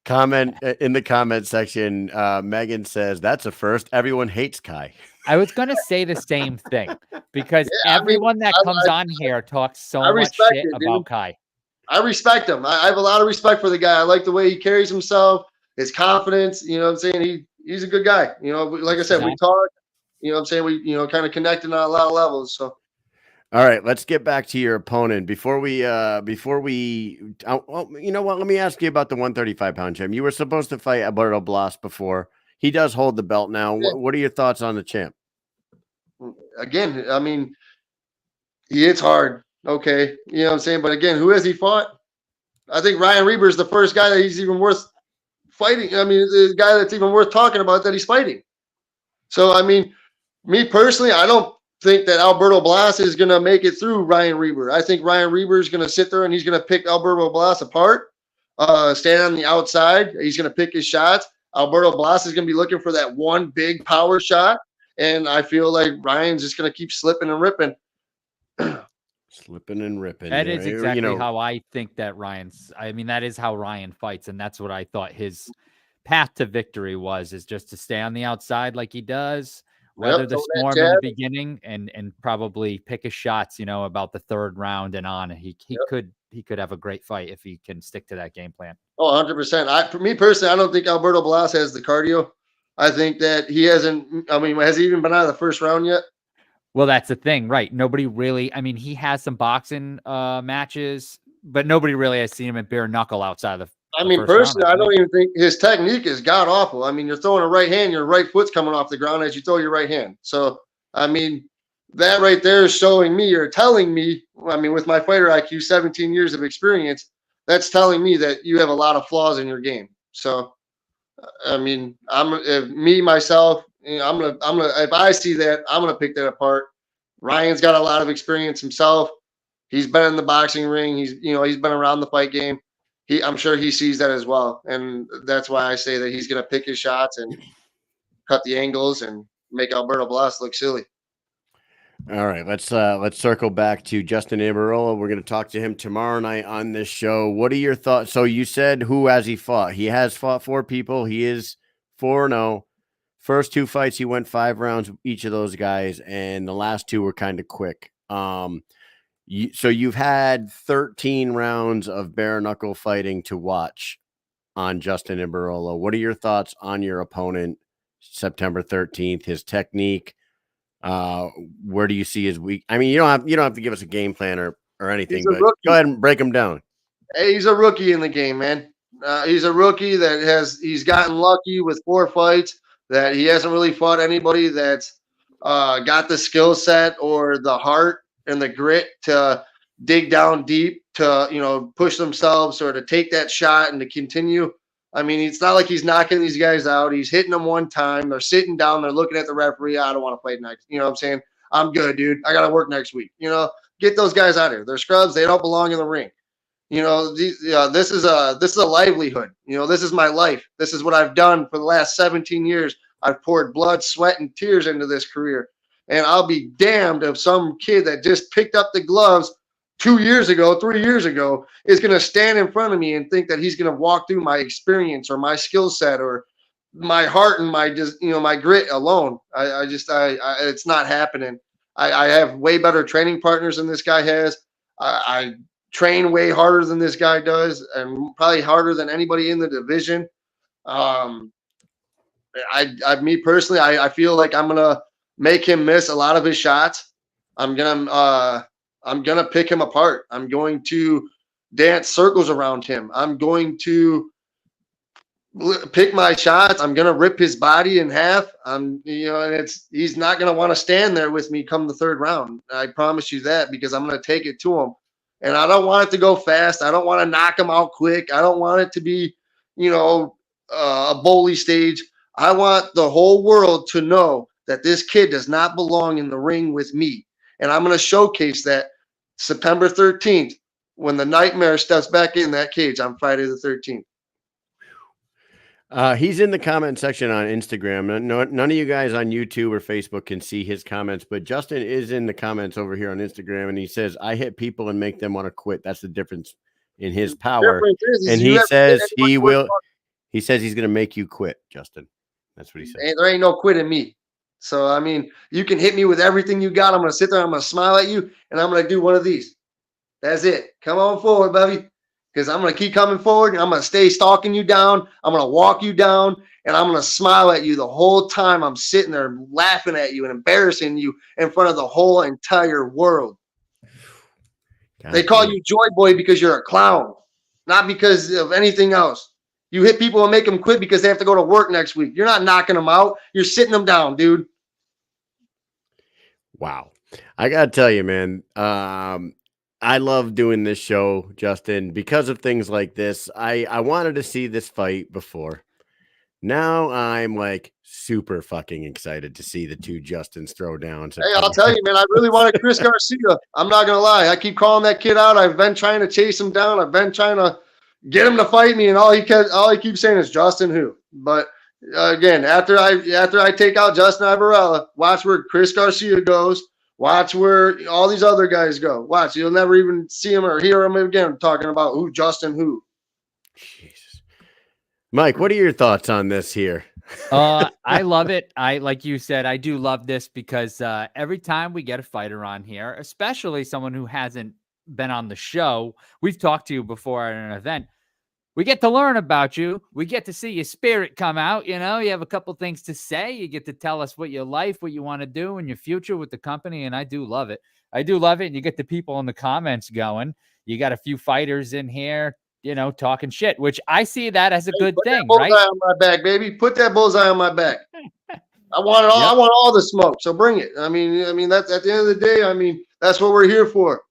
Comment in the comment section. Megan says that's a first. Everyone hates Kai. I was going to say the same thing because everyone that comes on here talks so much shit about Kai. I respect him. I have a lot of respect for the guy. I like the way he carries himself, his confidence. You know what I'm saying? He's a good guy. You know, like I said, we talk. You know what I'm saying? We, kind of connected on a lot of levels. So. All right, let's get back to your opponent. Before we, well, you know what? Let me ask you about the 135-pound champ. You were supposed to fight Ibarrola Blas before. He does hold the belt now. Yeah. What are your thoughts on the champ? Again, I mean, he hits hard. Okay, you know what I'm saying? But again, who has he fought? I think Ryan Reber is the first guy that he's even worth fighting. I mean, the guy that's even worth talking about that he's fighting. So, I mean, me personally, I don't think that Alberto Blas is going to make it through Ryan Reber. I think Ryan Reber is going to sit there and he's going to pick Alberto Blas apart, stand on the outside. He's going to pick his shots. Alberto Blas is going to be looking for that one big power shot. And I feel like Ryan's just going to keep slipping and ripping. Slipping and ripping. That is exactly how I think that that is how Ryan fights. And that's what I thought his path to victory is just to stay on the outside like he does. Weather the storm in the beginning and probably pick his shots, about the third round and on. He could have a great fight if he can stick to that game plan. Oh, 100%. For me personally, I don't think Alberto Blas has the cardio. I think that he hasn't. I mean, has he even been out of the first round yet? Well, that's the thing, right? Nobody really. I mean, he has some boxing matches, but nobody really has seen him at bare knuckle outside of the. I mean, personally, I don't even think his technique is god awful. I mean, you're throwing a right hand, your right foot's coming off the ground as you throw your right hand. So, I mean, that right there is showing me or telling me, I mean, with my fighter IQ, 17 years of experience, that's telling me that you have a lot of flaws in your game. So, I mean, myself, I'm gonna if I see that, I'm gonna pick that apart. Ryan's got a lot of experience himself. He's been in the boxing ring. He's been around the fight game. I'm sure he sees that as well, and that's why I say that he's going to pick his shots and cut the angles and make Alberto Blas look silly. All right, let's circle back to Justin Ibarrola. We're going to talk to him tomorrow night on this show. What are your thoughts? So you said, who has he fought? He has fought 4 people. He is 4-0. First 2 fights, he went 5 rounds with each of those guys, and the last 2 were kind of quick. So you've had 13 rounds of bare knuckle fighting to watch on Justin Ibarrola. What are your thoughts on your opponent September 13th, his technique? Where do you see his weak? I mean, you don't have to give us a game plan or anything, but go ahead and break him down. Hey, he's a rookie in the game, man. He's a rookie that he's gotten lucky with 4 fights, that he hasn't really fought anybody that's got the skill set or the heart and the grit to dig down deep, to push themselves or to take that shot and to continue. I mean, it's not like he's knocking these guys out. He's hitting them one time. They're sitting down. They're looking at the referee. I don't want to fight next. You know what I'm saying? I'm good, dude. I got to work next week. Get those guys out of here. They're scrubs. They don't belong in the ring. This is a livelihood. This is my life. This is what I've done for the last 17 years. I've poured blood, sweat, and tears into this career. And I'll be damned if some kid that just picked up the gloves 2 years ago, 3 years ago, is going to stand in front of me and think that he's going to walk through my experience or my skill set or my heart and my grit alone. It's not happening. I have way better training partners than this guy has. I train way harder than this guy does, and probably harder than anybody in the division. Me personally, I feel like I'm gonna make him miss a lot of his shots. I'm gonna pick him apart. I'm going to dance circles around him. I'm going to pick my shots. I'm gonna rip his body in half. And he's not gonna want to stand there with me come the 3rd round. I promise you that, because I'm gonna take it to him, and I don't want it to go fast. I don't want to knock him out quick. I don't want it to be, a bully stage. I want the whole world to know that this kid does not belong in the ring with me. And I'm going to showcase that September 13th when the Nightmare steps back in that cage on Friday the 13th. He's in the comment section on Instagram. None of you guys on YouTube or Facebook can see his comments, but Justin is in the comments over here on Instagram, and he says, "I hit people and make them want to quit." That's the difference in his power. And he says he will. He says he's going to make you quit, Justin. That's what he said. There ain't no quitting me. So I mean, you can hit me with everything you got. I'm gonna sit there. I'm gonna smile at you, and I'm gonna do one of these. That's it. Come on forward, baby. Because I'm going to keep coming forward. And I'm going to stay stalking you down. I'm going to walk you down. And I'm going to smile at you the whole time I'm sitting there laughing at you and embarrassing you in front of the whole entire world. They call you Joy Boy because you're a clown, not because of anything else. You hit people and make them quit because they have to go to work next week. You're not knocking them out. You're sitting them down, dude. Wow. I got to tell you, man, I love doing this show, Justin, because of things like this. I wanted to see this fight before. Now I'm like super fucking excited to see the two Justins throw down. Hey, I'll tell you, man, I really wanted Chris Garcia. I'm not going to lie. I keep calling that kid out. I've been trying to chase him down. I've been trying to get him to fight me, and all he keeps saying is Justin who. But again, after I take out Justin Ibarrola, watch where Chris Garcia goes. Watch where all these other guys go. Watch. You'll never even see him or hear him again talking about who Justin who. Jesus. Mike, what are your thoughts on this here? I love it. Like you said, I do love this because every time we get a fighter on here, especially someone who hasn't been on the show, we've talked to you before at an event. We get to learn about you. We get to see your spirit come out. You know, you have a couple things to say. You get to tell us what your life, what you want to do in your future with the company. And I do love it. I do love it. And you get the people in the comments going. You got a few fighters in here, you know, talking shit, which I see that as a good thing, right? Put that bullseye on my back, baby. Put that bullseye on my back. I want it all. Yep. I want all the smoke. So bring it. I mean, that's at the end of the day. I mean, that's what we're here for.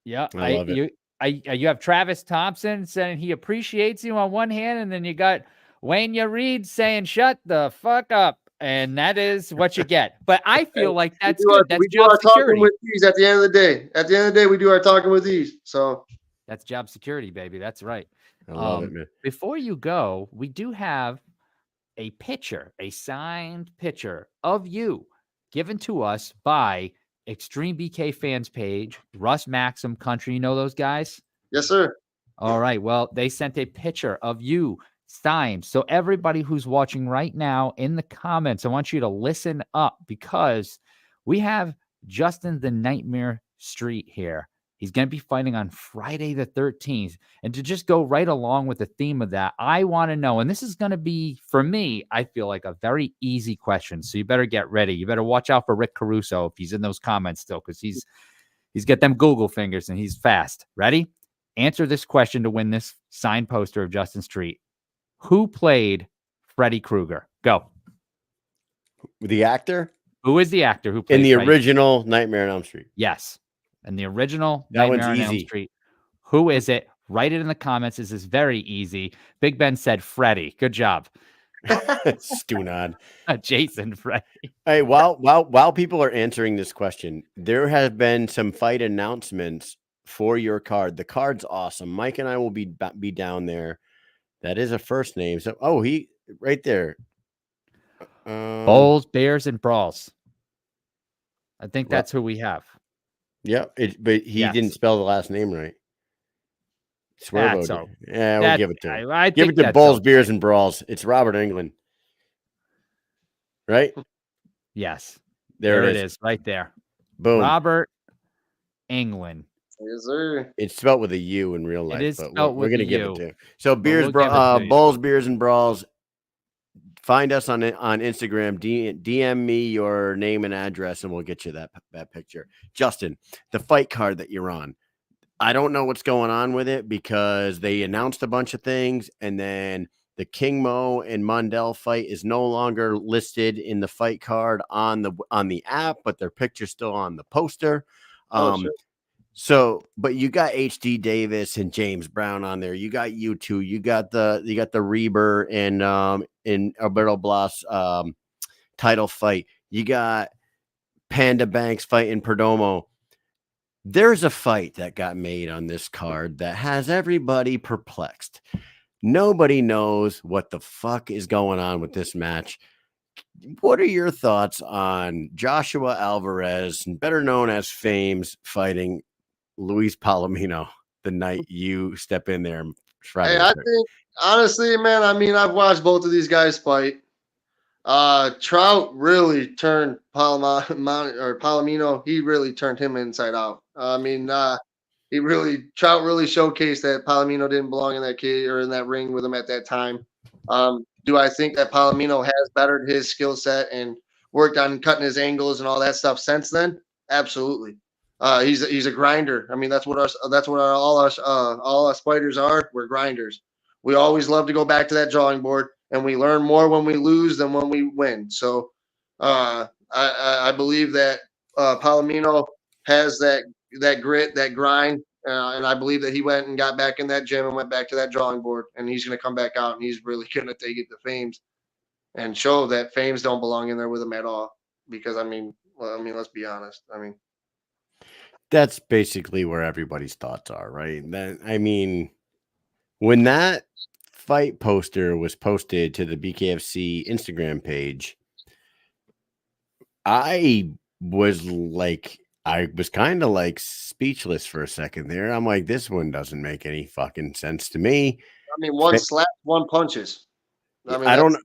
Yeah, I love it. You have Travis Thompson saying he appreciates you on one hand, and then you got Wayne Reed saying shut the fuck up, and that is what you get. But I feel like that's good. That's job security. With these at the end of the day. At the end of the day, we do our talking with these. So that's job security, baby. That's right. I love it, man. Before you go, we do have a picture, a signed picture of you given to us by Extreme BK fans page, Russ Maxim Country. You know those guys? Yes, sir. All right. Well, they sent a picture of you signed. So everybody who's watching right now in the comments, I want you to listen up because we have Justin the Nightmare Street here. He's going to be fighting on Friday the 13th. And to just go right along with the theme of that, I want to know, and this is going to be, for me, I feel like a very easy question. So you better get ready. You better watch out for Rick Caruso if he's in those comments still, because he's got them Google fingers and he's fast. Ready? Answer this question to win this signed poster of Justin Street. Who played Freddy Krueger? Go. The actor? Who is the actor who played in the Freddy? Original Nightmare on Elm Street? Yes. And the original that Nightmare one's on Elm easy. Street. Who is it? Write it in the comments. This is very easy. Big Ben said Freddy. Good job. Stunad. Jason Freddy. Hey, while people are answering this question, there have been some fight announcements for your card. The card's awesome. Mike and I will be down there. That is a first name. So, he right there. Bowls, Bears, and Brawls. I think that's who we have. Yeah, but he didn't spell the last name right. Swervo. Yeah, we'll give it to him. Give it to Bowls, Beers, and Brawls. It's Robert Englund. Right? Yes. There it is. Right there. Boom. Robert Englund. Yes, sir. It's spelled with a U in real life, it is but we're going to give it to him. So Bowls, Beers, and Brawls. Find us on Instagram. DM me your name and address, and we'll get you that picture. Justin, the fight card that you're on, I don't know what's going on with it because they announced a bunch of things, and then the King Mo and Mundell fight is no longer listed in the fight card on the app, but their picture's still on the poster. Sure. So, but you got HD Davis and James Brown on there. You got you two. You got the Reber and Alberto Blas title fight. You got Panda Banks fighting Perdomo. There's a fight that got made on this card that has everybody perplexed. Nobody knows what the fuck is going on with this match. What are your thoughts on Joshua Alvarez, better known as Fames, fighting Luis Palomino the night you step in there? Hey, I think honestly, man, I mean, I've watched both of these guys fight. Trout really turned Palomino. He really turned him inside out. I mean, Trout really showcased that Palomino didn't belong in that cage or in that ring with him at that time. Do I think that Palomino has bettered his skill set and worked on cutting his angles and all that stuff since then? Absolutely. He's a grinder. I mean, all us fighters are. We're grinders. We always love to go back to that drawing board, and we learn more when we lose than when we win. So I believe that Palomino has that grit, that grind, and I believe that he went and got back in that gym and went back to that drawing board, and he's going to come back out and he's really going to take it to Fames and show that Fames don't belong in there with him at all. Because let's be honest. I mean, that's basically where everybody's thoughts are, right? I mean, when that fight poster was posted to the BKFC Instagram page, I was kind of like speechless for a second there. I'm like, this one doesn't make any fucking sense to me. I mean, one slap, one punches. I don't know.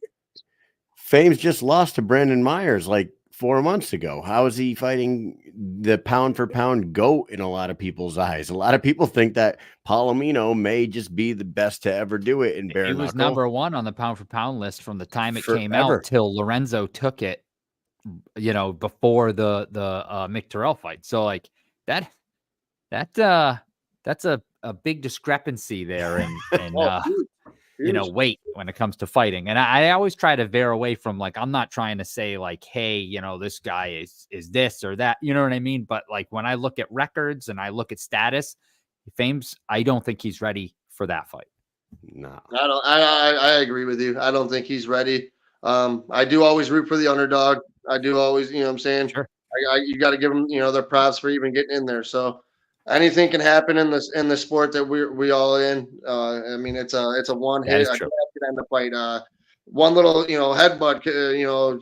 Fames just lost to Brandon Myers like 4 months ago. How is he fighting the pound for pound GOAT in a lot of people's eyes? A lot of people think that Palomino may just be the best to ever do it in bare knuckle. He was number one on the pound for pound list from the time it came out till Lorenzo took it, before the Mick Terrell fight. So like that's a big discrepancy there in weight when it comes to fighting. And I always try to veer away from, like, I'm not trying to say like, hey, this guy is this or that, you know what I mean? But like when I look at records and I look at status, Fames, I don't think he's ready for that fight. No, I agree with you. I don't think he's ready. I do always root for the underdog. I do always, you know what I'm saying? Sure. You got to give them, their props for even getting in there. So anything can happen in the sport that we all in. I mean, it's a one hit. I could end the fight. One little, headbutt,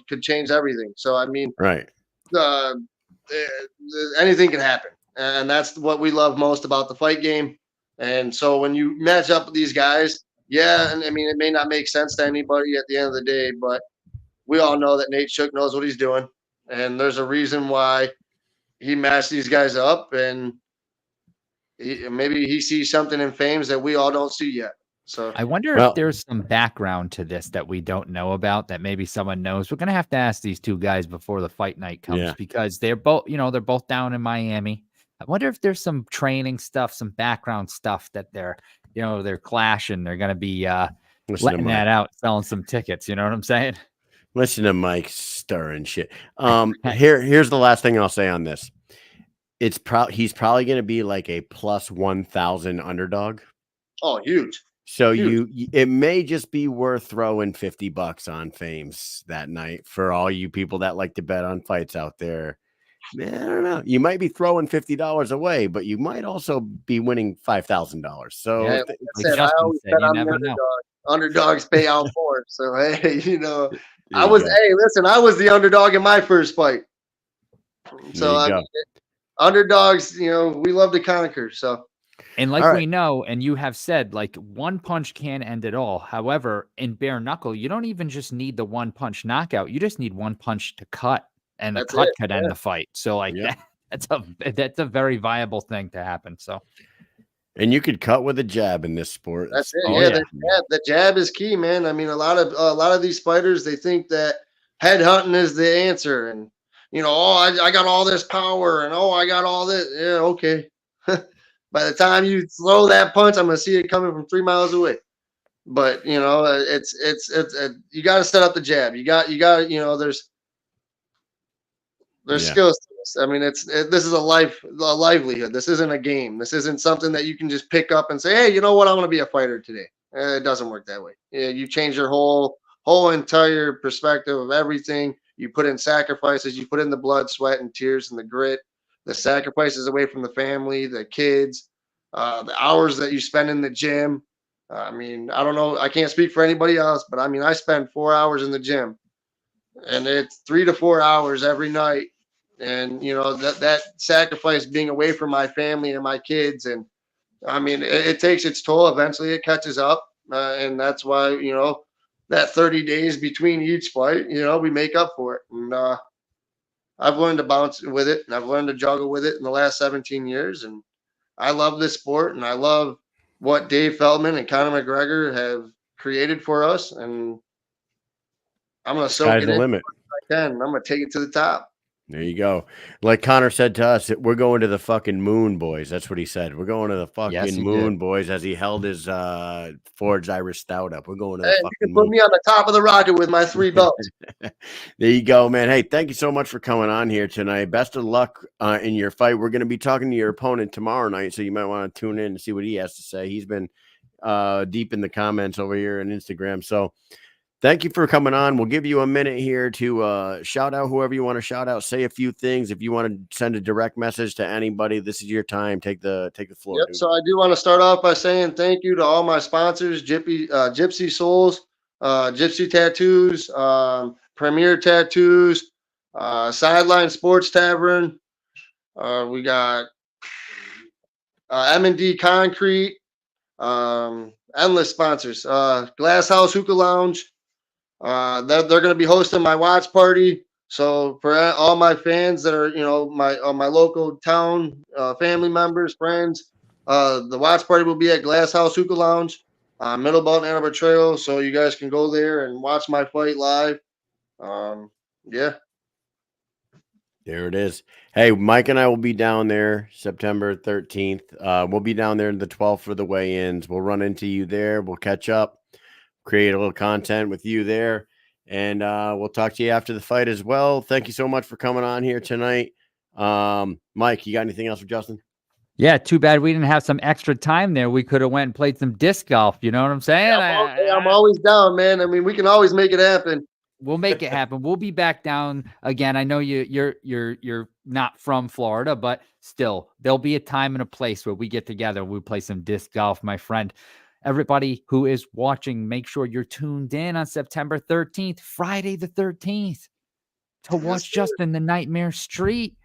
could change everything. So I mean, right. Anything can happen, and that's what we love most about the fight game. And so when you match up with these guys, and I mean, it may not make sense to anybody at the end of the day, but we all know that Nate Shook knows what he's doing, and there's a reason why he matched these guys up, and maybe he sees something in Fames that we all don't see yet. So I wonder if there's some background to this that we don't know about that maybe someone knows. We're gonna have to ask these two guys before the fight night comes because they're both, they're both down in Miami. I wonder if there's some training stuff, some background stuff that they're clashing. They're gonna be letting that out, selling some tickets. You know what I'm saying? Listen to Mike stirring shit. Here's the last thing I'll say on this. He's probably going to be like a plus 1,000 underdog. Oh, huge. So it may just be worth throwing $50 on Fames that night for all you people that like to bet on fights out there. Man, I don't know. You might be throwing $50 away, but you might also be winning $5,000. So I always bet on the underdog. Underdogs pay out for it. So hey, I was the underdog in my first fight. So I mean, underdogs, we love to conquer. So, and like we know, and you have said, like, one punch can end it all. However, in bare knuckle, you don't even just need the one punch knockout. You just need one punch to cut, and the cut could end the fight. So like that's a very viable thing to happen. So. And you could cut with a jab in this sport. That's it. The jab is key, man. I mean, a lot of these fighters, they think that headhunting is the answer, and I got all this power, and I got all this. Yeah, okay. By the time you throw that punch, I'm gonna see it coming from 3 miles away. But it's you got to set up the jab. You got there's skills to this. I mean, this is a livelihood. This isn't a game. This isn't something that you can just pick up and say, hey, you know what? I'm going to be a fighter today. It doesn't work that way. You change your whole entire perspective of everything. You put in sacrifices. You put in the blood, sweat, and tears, and the grit. The sacrifices away from the family, the kids, the hours that you spend in the gym. I mean, I don't know. I can't speak for anybody else, but I mean, I spend 4 hours in the gym, and it's 3 to 4 hours every night. And that sacrifice being away from my family and my kids, and I mean, it takes its toll. Eventually, it catches up, and that's why that 30 days between each fight, we make up for it. And I've learned to bounce with it, and I've learned to juggle with it in the last 17 years. And I love this sport, and I love what Dave Feldman and Conor McGregor have created for us. And I'm gonna soak Sky's it the in limit. if I can. I'm gonna take it to the top. There you go. Like Connor said to us, we're going to the fucking moon, boys. That's what he said. We're going to the fucking he moon, did. boys, as he held his Forged Irish Stout up. We're going to the Hey, you fucking can put moon. me on the top of the rocket with my 3 belts. There you go, man. Hey, thank you so much for coming on here tonight. Best of luck in your fight. We're going to be talking to your opponent tomorrow night, so you might want to tune in and see what he has to say. He's been deep in the comments over here on Instagram. So thank you for coming on. We'll give you a minute here to shout out whoever you want to shout out. Say a few things. If you want to send a direct message to anybody, this is your time. Take the floor. Yep. Dude. So I do want to start off by saying thank you to all my sponsors: Gypsy Souls, Gypsy Tattoos, Premier Tattoos, Sideline Sports Tavern. We got M&D Concrete. Endless sponsors. Glass House Hookah Lounge. They're going to be hosting my watch party. So for all my fans that are, my local town, family members, friends, the watch party will be at Glass House Hookah Lounge, Middle Belt Ann Arbor Trail. So you guys can go there and watch my fight live. Yeah. There it is. Hey, Mike and I will be down there September 13th. We'll be down there the 12th for the weigh-ins. We'll run into you there. We'll catch up, create a little content with you there, and we'll talk to you after the fight as well. Thank you so much for coming on here tonight. Mike, you got anything else for Justin? Yeah, too bad we didn't have some extra time there. We could have went and played some disc golf. You know what I'm saying? Yeah, I'm always down, man. I mean, we can always make it happen. We'll make it happen. We'll be back down again. I know you're not from Florida, but still, there'll be a time and a place where we get together. We play some disc golf, my friend. Everybody who is watching, make sure you're tuned in on September 13th, Friday the 13th, to watch Justin the Nightmare Street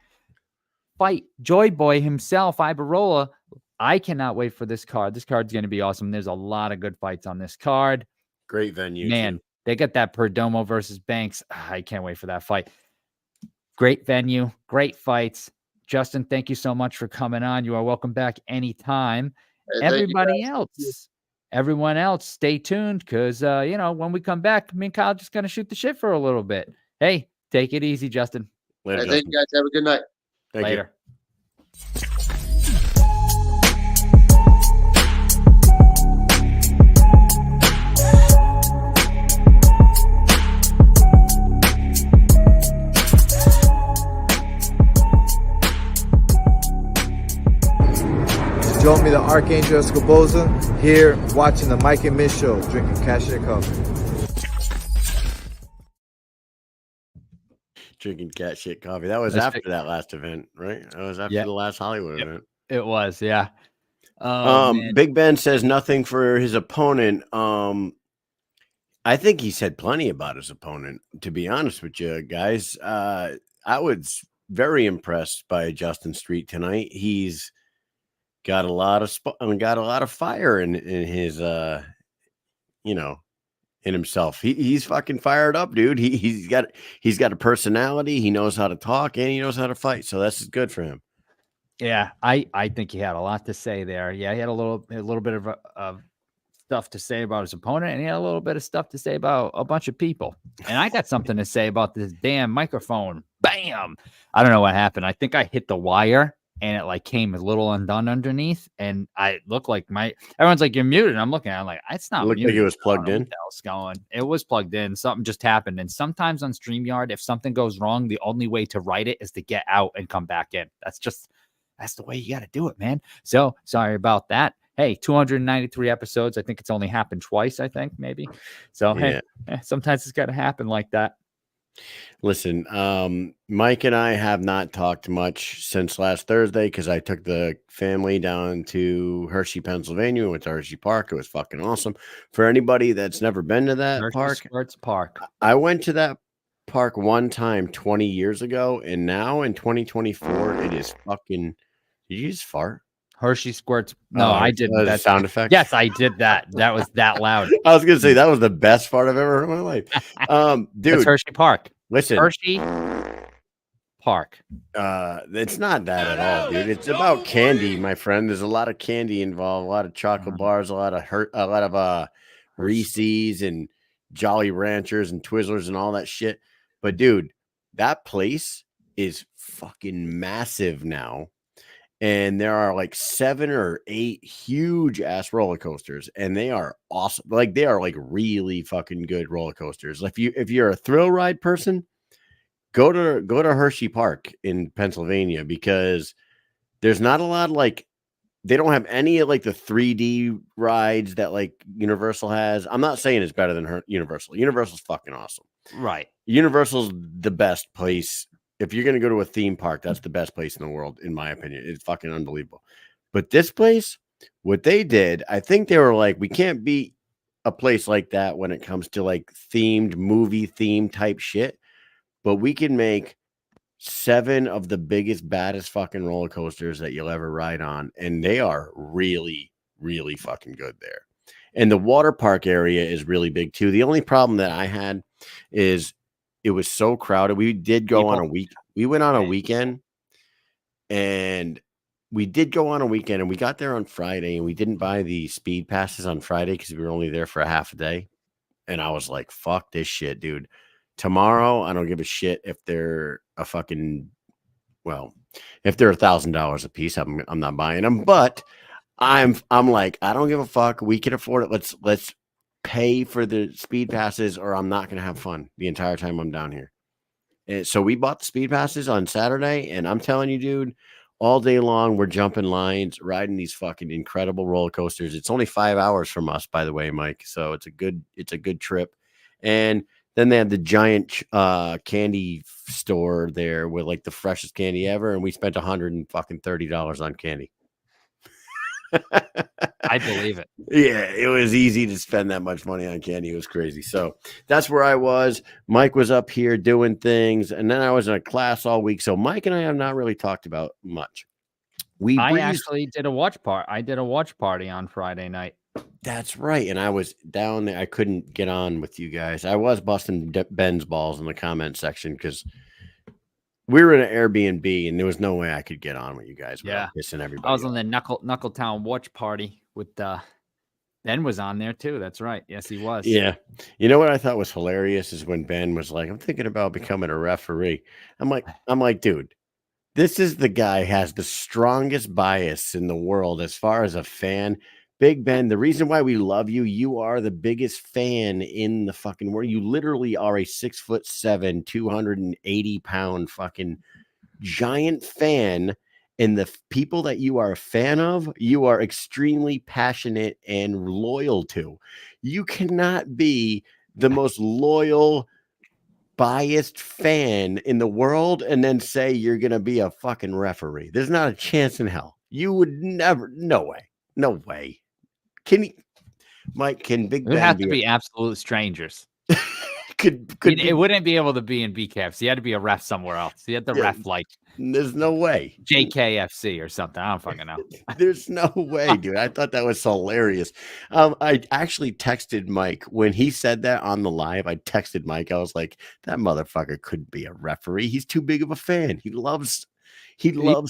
fight Joy Boy himself, Ibarrola. I cannot wait for this card. This card's going to be awesome. There's a lot of good fights on this card. Great venue, man. Too. They got that Perdomo versus Banks. I can't wait for that fight. Great venue, great fights. Justin, thank you so much for coming on. You are welcome back anytime. Hey, Everyone else, stay tuned because, when we come back, me and Kyle just going to shoot the shit for a little bit. Hey, take it easy, Justin. Later, Thank you guys. Have a good night. Later. Join me, the Archangel Escobosa, here watching the Mike and Mish show, drinking Cashier coffee. Drinking cat shit coffee. That was after that last event, right? That was after the last Hollywood event. It was, yeah. Big Ben says nothing for his opponent. I think he said plenty about his opponent, to be honest with you guys. I was very impressed by Justin Street tonight. He's got a lot of fire in his in himself. He's fucking fired up, dude. He's got a personality. He knows how to talk and he knows how to fight. So that's good for him. Yeah, I think he had a lot to say there. Yeah, he had a little bit of stuff to say about his opponent, and he had a little bit of stuff to say about a bunch of people. And I got something to say about this damn microphone. Bam! I don't know what happened. I think I hit the wire and it like came a little undone underneath, and I look like everyone's like, you're muted. And I'm looking at it, I'm like, it's not. It looked muted. like it was plugged in. What the hell's going? It was plugged in. Something just happened. And sometimes on StreamYard, if something goes wrong, the only way to write it is to get out and come back in. That's the way you got to do it, man. So sorry about that. Hey, 293 episodes. I think it's only happened twice, I think, maybe. So, yeah. Hey, sometimes it's got to happen like that. Listen, Mike and I have not talked much since last Thursday because I took the family down to Hershey, Pennsylvania. We went to Hershey Park. It was fucking awesome. For anybody that's never been to that Hershey park, Squirts Park. I went to that park one time 20 years ago, and now in 2024, it is fucking. Did you just fart? Hershey Squirts. No, Oh, I that didn't. was a That's sound effect. Yes, I did that. That was that loud. I was gonna say that was the best fart I've ever heard in my life. That's Dude, Hershey Park. listen. Hershey Park. It's not that at all, dude. It's about candy, my friend. There's a lot of candy involved, a lot of chocolate bars, a lot of Reese's and Jolly Ranchers and Twizzlers and all that shit. But dude, that place is fucking massive now. And there are like 7 or 8 huge ass roller coasters, and they are awesome. Like they are like really fucking good roller coasters. If you're a thrill ride person, go to Hershey Park in Pennsylvania because there's not a lot like they don't have any of like the 3D rides that like Universal has. I'm not saying it's better than Universal. Universal's fucking awesome. Right. Universal's the best place. If you're going to go to a theme park, that's the best place in the world, in my opinion. It's fucking unbelievable. But this place, what they did, I think they were like, we can't beat a place like that when it comes to like movie theme type shit. But we can make 7 of the biggest, baddest fucking roller coasters that you'll ever ride on. And they are really, really fucking good there. And the water park area is really big too. The only problem that I had is it was so crowded. We did go on a week. We went on a weekend, and we got there on Friday, and we didn't buy the speed passes on Friday because we were only there for a half a day. And I was like, fuck this shit, dude. Tomorrow, I don't give a shit if they're if they're $1,000 a piece, I'm not buying them. But I'm like, I don't give a fuck. We can afford it. Let's pay for the speed passes, or I'm not gonna have fun the entire time I'm down here. And so we bought the speed passes on Saturday, and I'm telling you, dude, all day long we're jumping lines, riding these fucking incredible roller coasters. It's only 5 hours from us, by the way, Mike. So it's a good trip. And then they had the giant candy store there with like the freshest candy ever, and we spent $130 on candy. I believe it. Yeah, it was easy to spend that much money on candy. It was crazy. So that's where I was. Mike was up here doing things, and then I was in a class all week. So Mike and I have not really talked about much. I actually did a watch party. I did a watch party on Friday night. That's right. And I was down there. I couldn't get on with you guys. I was busting Ben's balls in the comment section because we were in an Airbnb, and there was no way I could get on with you guys. Yeah, pissing everybody. I was on the Knuckle Town watch party with Ben was on there too. That's right. Yes, he was. Yeah. You know what I thought was hilarious is when Ben was like, I'm thinking about becoming a referee. I'm like, dude, this is the guy who has the strongest bias in the world as far as a fan. Big Ben, the reason why we love you, you are the biggest fan in the fucking world. You literally are a 6'7", 280-pound fucking giant fan. And the people that you are a fan of, you are extremely passionate and loyal to. You cannot be the most loyal, biased fan in the world and then say you're going to be a fucking referee. There's not a chance in hell. You would never. No way. No way. Can he, Mike? Can Big Ben have to be absolute strangers? It wouldn't be able to be in BKFC. He had to be a ref somewhere else. He had to ref like there's no way JKFC or something. I don't fucking know. There's no way, dude. I thought that was hilarious. I actually texted Mike when he said that on the live. I texted Mike. I was like, that motherfucker couldn't be a referee. He's too big of a fan. He loves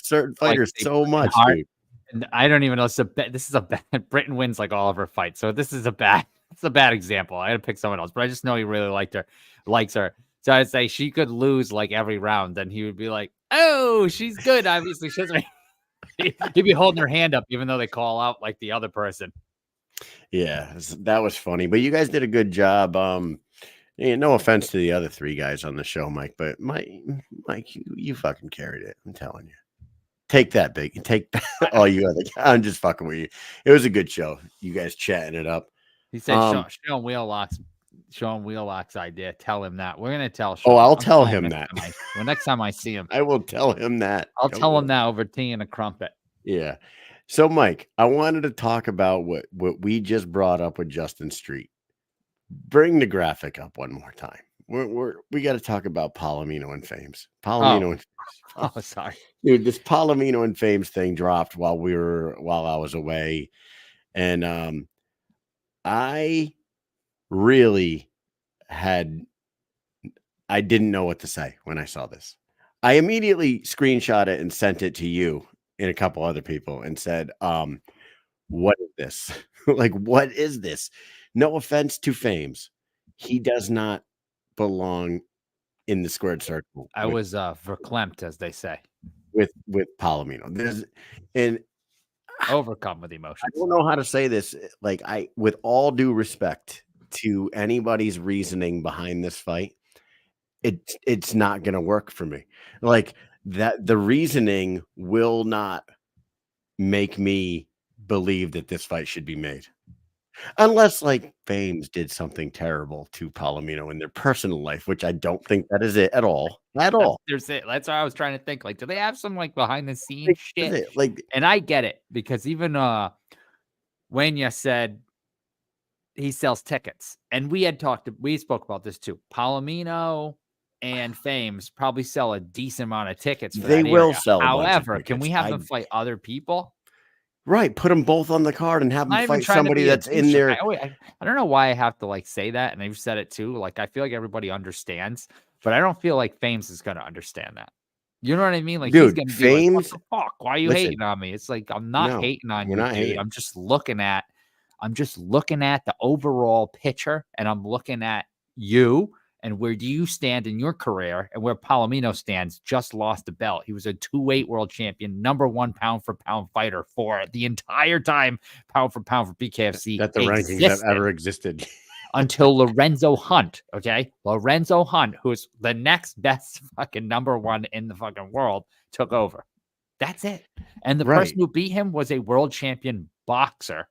certain fighters so much, dude. And I don't even know. This is a bad. Britain wins like all of her fights, so this is a bad. It's a bad example. I had to pick someone else, but I just know he really likes her. So I'd say she could lose like every round, then he would be like, "Oh, she's good." Obviously, she doesn't. He'd be holding her hand up, even though they call out like the other person. Yeah, that was funny. But you guys did a good job. No offense to the other 3 guys on the show, Mike, but Mike, you fucking carried it. I'm telling you. Take that, big. Take that. All you other guys. I'm just fucking with you. It was a good show. You guys chatting it up. He said, "Show him wheel locks." Sean Wheelock's idea. Tell him that. We're gonna tell Sean. Oh, I'll I'm tell telling him that. Next time I see him, I will tell him that. I'll Don't tell him worry. that over tea and a crumpet. Yeah. So, Mike, I wanted to talk about what we just brought up with Justin Street. Bring the graphic up one more time. We got to talk about Palomino and Fames. Palomino and Oh, sorry. dude, this Palomino and Fames thing dropped while I was away, and I really I didn't know what to say when I saw this. I immediately screenshot it and sent it to you and a couple other people and said, what is this? Like, what is this? No offense to Fames. He does not belong in the squared circle. I was verklempt, as they say. With Palomino. And Overcome with I emotions. don't know how to say this. Like, with all due respect to anybody's reasoning behind this fight, it's not going to work for me. Like, that the reasoning will not make me believe that this fight should be made. Unless, like, Fames did something terrible to Palomino in their personal life, which I don't think that is it at all. At all. That's what I was trying to think. Like, do they have some like behind the scenes shit? It. Like, and I get it, because even Wenya said he sells tickets, and we spoke about this too. Palomino and Fames probably sell a decent amount of tickets. They will sell. However, can we have them fight other people? Right, put them both on the card and have them fight somebody that's in there. I don't know why I have to like say that, and I've said it too. Like, I feel like everybody understands, but I don't feel like Fames is going to understand that. You know what I mean? Like, dude, he's going to Fames, be like, what the fuck? Why are you hating on me? It's like, I'm not hating on you, dude. Hating. I'm just looking at the overall picture, and I'm looking at you and where do you stand in your career, and where Palomino stands. Just lost a belt. He was a 2-weight world champion, #1 pound for pound fighter for the entire time, pound for BKFC. That's the rankings that ever existed. Until Lorenzo Hunt, okay? Lorenzo Hunt, who's the next best fucking #1 in the fucking world, took over. That's it. And the person who beat him was a world champion boxer.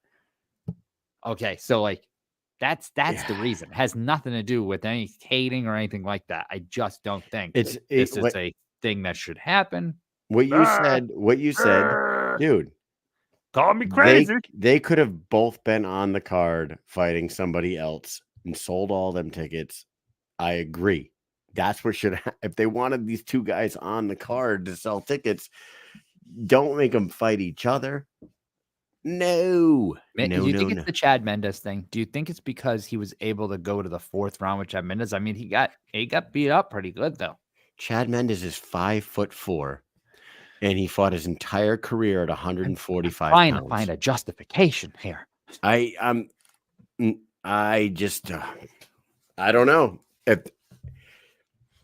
Okay, so like, that's the reason. It has nothing to do with any hating or anything like that. I just don't think this is a thing that should happen. What you said, dude. Call me crazy. They could have both been on the card fighting somebody else and sold all them tickets. I agree. That's what should happen. If they wanted these two guys on the card to sell tickets, don't make them fight each other. No. Do you think it's the Chad Mendes thing? Do you think it's because he was able to go to the 4th round with Chad Mendes? I mean, he got beat up pretty good though. Chad Mendes is 5'4", and he fought his entire career at 145 pounds. Trying to find a justification here. I just I don't know.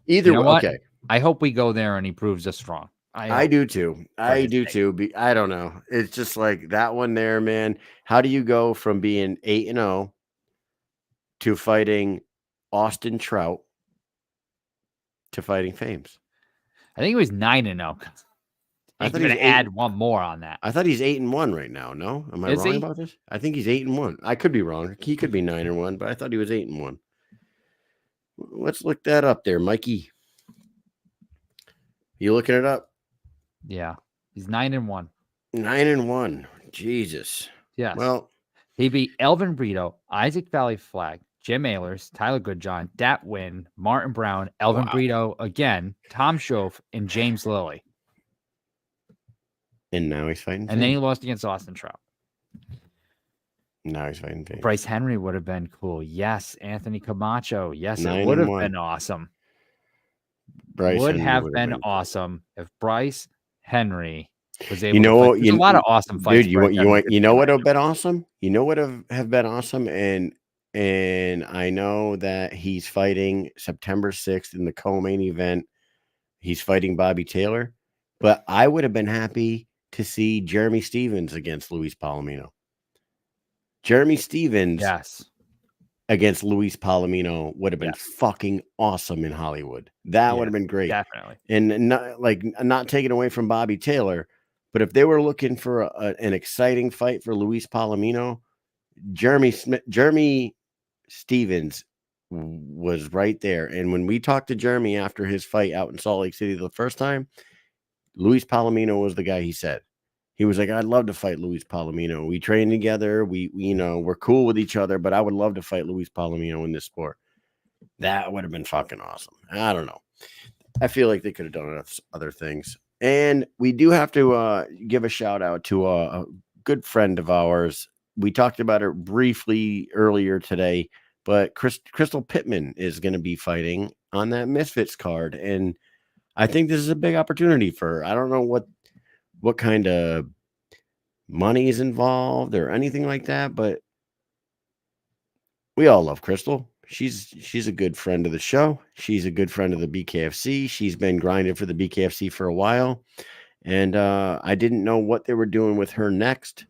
Either way, okay. I hope we go there and he proves us wrong. I do too. I do too. I don't know. It's just like that one there, man. How do you go from being 8-0 to fighting Austin Trout to fighting Fames? I think it was 9-0. I thought he was going to add one more on that. I thought he's 8-1 right now. No, am I wrong about this? I think he's 8-1. I could be wrong. He could be 9-1, but I thought he was 8-1. Let's look that up there, Mikey. You looking it up? Yeah, he's 9-1. 9-1. Jesus. Yes. Well, he beat Elvin Brito, Isaac Valley Flag, Jim Ehlers, Tyler Goodjohn, Dat Wynn, Martin Brown, Elvin Brito again, Tom Schoaf, and James Lilly. And now he's fighting. And then he lost against Austin Trout. Now he's fighting Fames. Bryce Henry would have been cool. Yes. Anthony Camacho. Yes, it would have been awesome. Would have been awesome if Bryce Henry was able to fight. A lot of awesome fights. Dude, you know what would have been awesome? You know what have been awesome? And I know that he's fighting September 6th in the co-main event. He's fighting Bobby Taylor. But I would have been happy to see Jeremy Stevens against Luis Palomino. Jeremy Stevens against Luis Palomino would have been fucking awesome in Hollywood. That would have been great. Definitely. And not taking away from Bobby Taylor, but if they were looking for an exciting fight for Luis Palomino, Jeremy Stevens was right there. And when we talked to Jeremy after his fight out in Salt Lake City the first time, Luis Palomino was the guy he said. He was like, I'd love to fight Luis Palomino. We train together. We we're cool with each other, but I would love to fight Luis Palomino in this sport. That would have been fucking awesome. I don't know. I feel like they could have done other things. And we do have to give a shout out to a good friend of ours. We talked about it briefly earlier today, but Crystal Pittman is going to be fighting on that Misfits card. And I think this is a big opportunity for her. I don't know what kind of money is involved or anything like that, but we all love Crystal. She's a good friend of the show. She's a good friend of the BKFC. She's been grinding for the BKFC for a while. And I didn't know what they were doing with her next.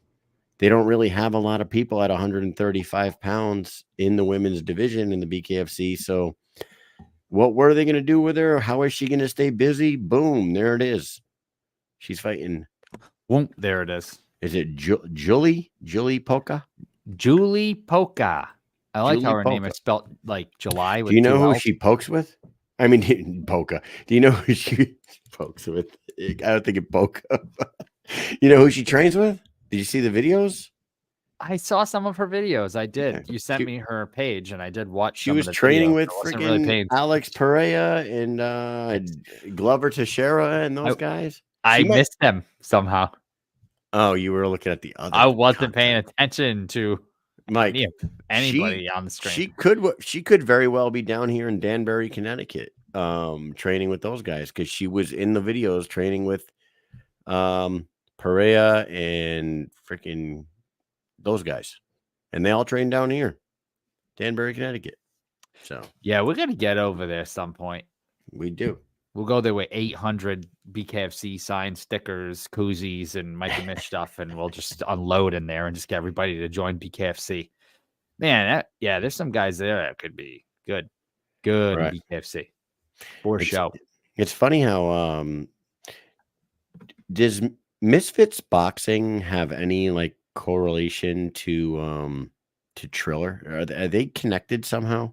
They don't really have a lot of people at 135 pounds in the women's division in the BKFC. So what were they going to do with her? How is she going to stay busy? Boom, there it is. She's fighting. There it is. Is it Julie Polka? Julie Polka. I like Julie how her name Polka. is spelled like July. Do you know who L's. she pokes with? I mean, Polka. Do you know who she pokes with? I don't think it Polka. You know who she trains with? Did you see the videos? I saw some of her videos. I did. Okay. You sent me her page, and I did watch. She some was of the training videos. with I wasn't freaking paying. Alex Perea and Glover Teixeira and those guys. I missed them somehow. Oh, you were looking at the other. I wasn't paying attention to Mike. Anybody on the screen. She could very well be down here in Danbury, Connecticut, training with those guys because she was in the videos training with Perea and freaking those guys, and they all train down here, Danbury, Connecticut. So yeah, we're gonna get over there some point. We do. We'll go there with 800 BKFC signed stickers, koozies, and Mikey Mish stuff, and we'll just unload in there and just get everybody to join BKFC. Man, there's some guys there that could be good Right. BKFC for show. It's funny how does Misfits boxing have any like correlation to Triller? Are they connected somehow?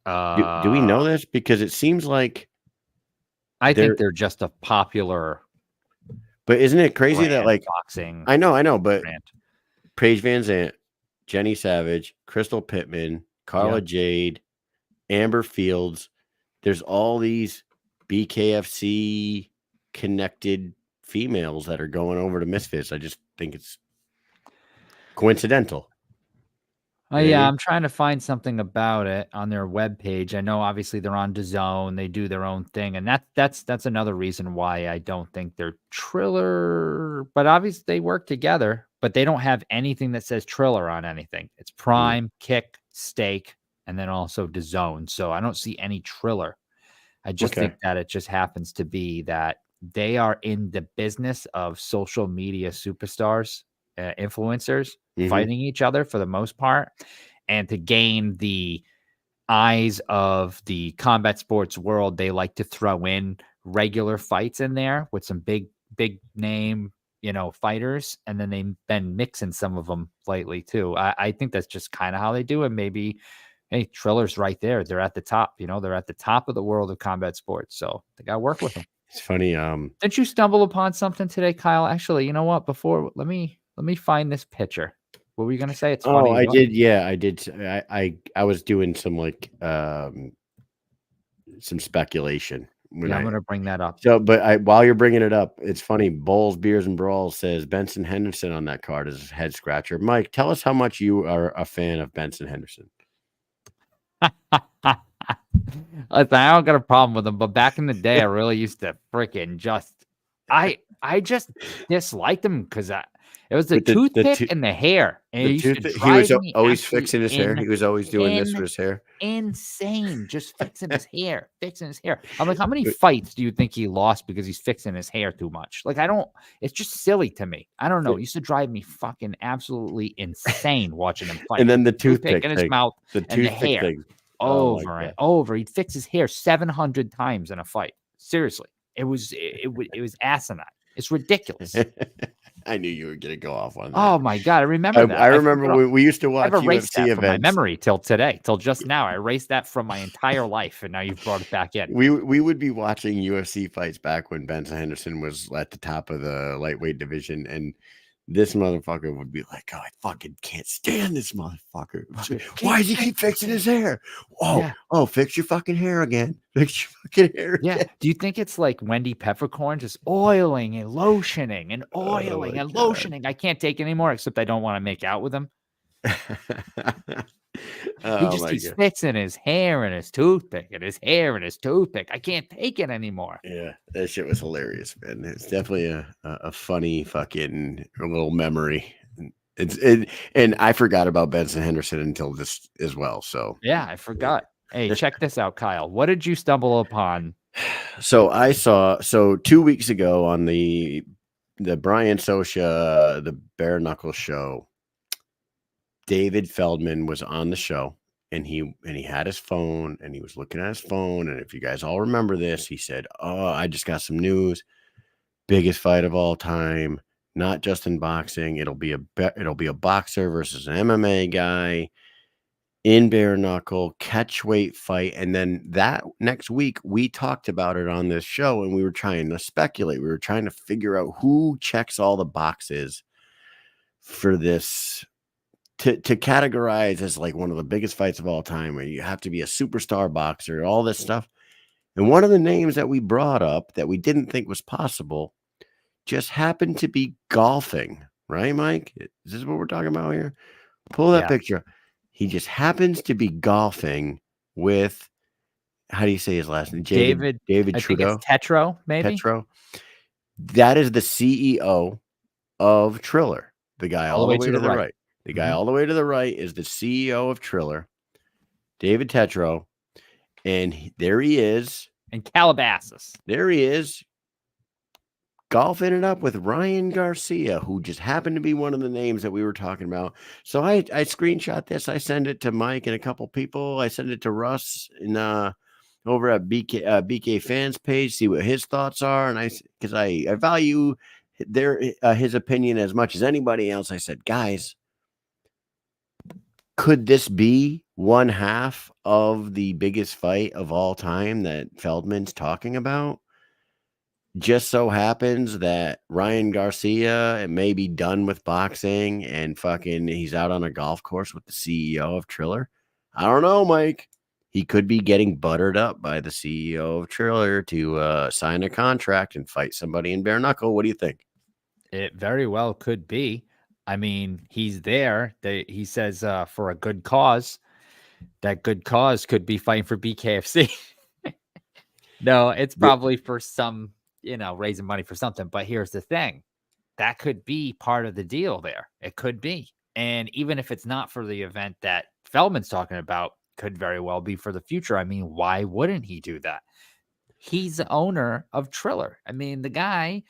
Do we know this? Because it seems like I think they're just a popular. But isn't it crazy that like boxing? I know, but brand. Paige Van Zandt, Jenny Savage, Crystal Pittman, Carla Jade, Amber Fields. There's all these BKFC connected females that are going over to Misfits. I just think it's coincidental. Oh yeah, I'm trying to find something about it on their webpage. I know obviously they're on DAZN, they do their own thing, and that's another reason why I don't think they're Triller, but obviously they work together, but they don't have anything that says Triller on anything. It's Prime, Kick, Stake, and then also DAZN. So I don't see any Triller. I just think that it just happens to be that they are in the business of social media superstars, influencers, fighting each other for the most part, and to gain the eyes of the combat sports world, they like to throw in regular fights in there with some big name, fighters, and then they've been mixing some of them lately too. I think that's just kind of how they do it. Maybe, hey, Triller's right there. They're at the top. They're at the top of the world of combat sports, so they got to work with them. It's funny. Didn't you stumble upon something today, Kyle? Actually, you know what? Before let me find this picture. What were you gonna say? It's funny. I did. Yeah, I did. I was doing some like some speculation. I'm gonna bring that up. So, but while you're bringing it up, it's funny. Bowls, Beers, and Brawls says Benson Henderson on that card is a head scratcher. Mike, tell us how much you are a fan of Benson Henderson. I don't got a problem with him, but back in the day, I really used to freaking I just disliked him because it was the toothpick and the hair. And he was always fixing his hair. He was always doing this with his hair. Insane. Just fixing his hair. I'm like, how many fights do you think he lost because he's fixing his hair too much? Like, it's just silly to me. I don't know. It used to drive me fucking absolutely insane watching him fight. And then the toothpick in his mouth and the hair. Thing. Over and over. He'd fix his hair 700 times in a fight. Seriously. It was asinine. It's ridiculous. I knew you were going to go off on that. Oh my God. I remember that. I remember when we used to watch I've erased UFC that from my events. memory till today, till just now. I erased that from my entire life, and now you've brought it back in. We would be watching UFC fights back when Benson Henderson was at the top of the lightweight division, and this motherfucker would be like, "Oh, I fucking can't stand this motherfucker. Why does he keep fixing his hair? Oh, fix your fucking hair again. Fix your fucking hair Yeah. again." Do you think it's like Wendy Peppercorn, just oiling and lotioning and oiling and lotioning? I can't take anymore, except I don't want to make out with him. He just keeps fixing his hair and his toothpick and his hair and his toothpick. I can't take it anymore. Yeah, that shit was hilarious, man. It's definitely a funny fucking little memory. And I forgot about Benson Henderson until this as well. So yeah, I forgot. Hey, check this out, Kyle. What did you stumble upon? So I saw 2 weeks ago on the Brian Sosha, the Bare Knuckle show, David Feldman was on the show, and he had his phone, and he was looking at his phone. And if you guys all remember this, he said, "Oh, I just got some news. Biggest fight of all time, not just in boxing. It'll be a boxer versus an MMA guy in bare knuckle catchweight fight." And then that next week, we talked about it on this show, and we were trying to speculate. We were trying to figure out who checks all the boxes for this to categorize as like one of the biggest fights of all time, where you have to be a superstar boxer, all this stuff. And one of the names that we brought up that we didn't think was possible just happened to be golfing, right, Mike? Is this what we're talking about here? Pull that picture. He just happens to be golfing with, how do you say his last name? David I Trudeau. think it's Tetro, maybe. Tetro. That is the CEO of Triller. The guy all the way to the right. The guy all the way to the right is the CEO of Triller, David Tetro. And there he is. In Calabasas. There he is. Golfing it up with Ryan Garcia, who just happened to be one of the names that we were talking about. So I screenshot this. I send it to Mike and a couple people. I send it to Russ and over at BK fans page, see what his thoughts are. And because I value his opinion as much as anybody else. I said, guys, could this be one half of the biggest fight of all time that Feldman's talking about? Just so happens that Ryan Garcia may be done with boxing and fucking he's out on a golf course with the CEO of Triller. I don't know, Mike. He could be getting buttered up by the CEO of Triller to sign a contract and fight somebody in bare knuckle. What do you think? It very well could be. I mean, he's there. He says for a good cause. That good cause could be fighting for BKFC. No, it's probably for some, raising money for something. But here's the thing. That could be part of the deal there. It could be. And even if it's not for the event that Feldman's talking about, could very well be for the future. I mean, why wouldn't he do that? He's the owner of Triller. I mean, the guy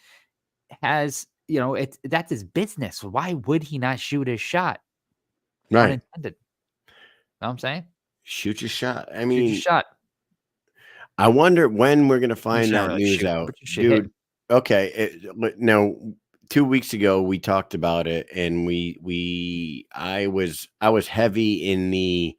has, that's his business. Why would he not shoot his shot? Right. Unintended. Know what I'm saying? Shoot your shot. I mean, shoot your shot. I wonder when we're going to find that news out. Dude, okay. Now, 2 weeks ago, we talked about it, and I was heavy in the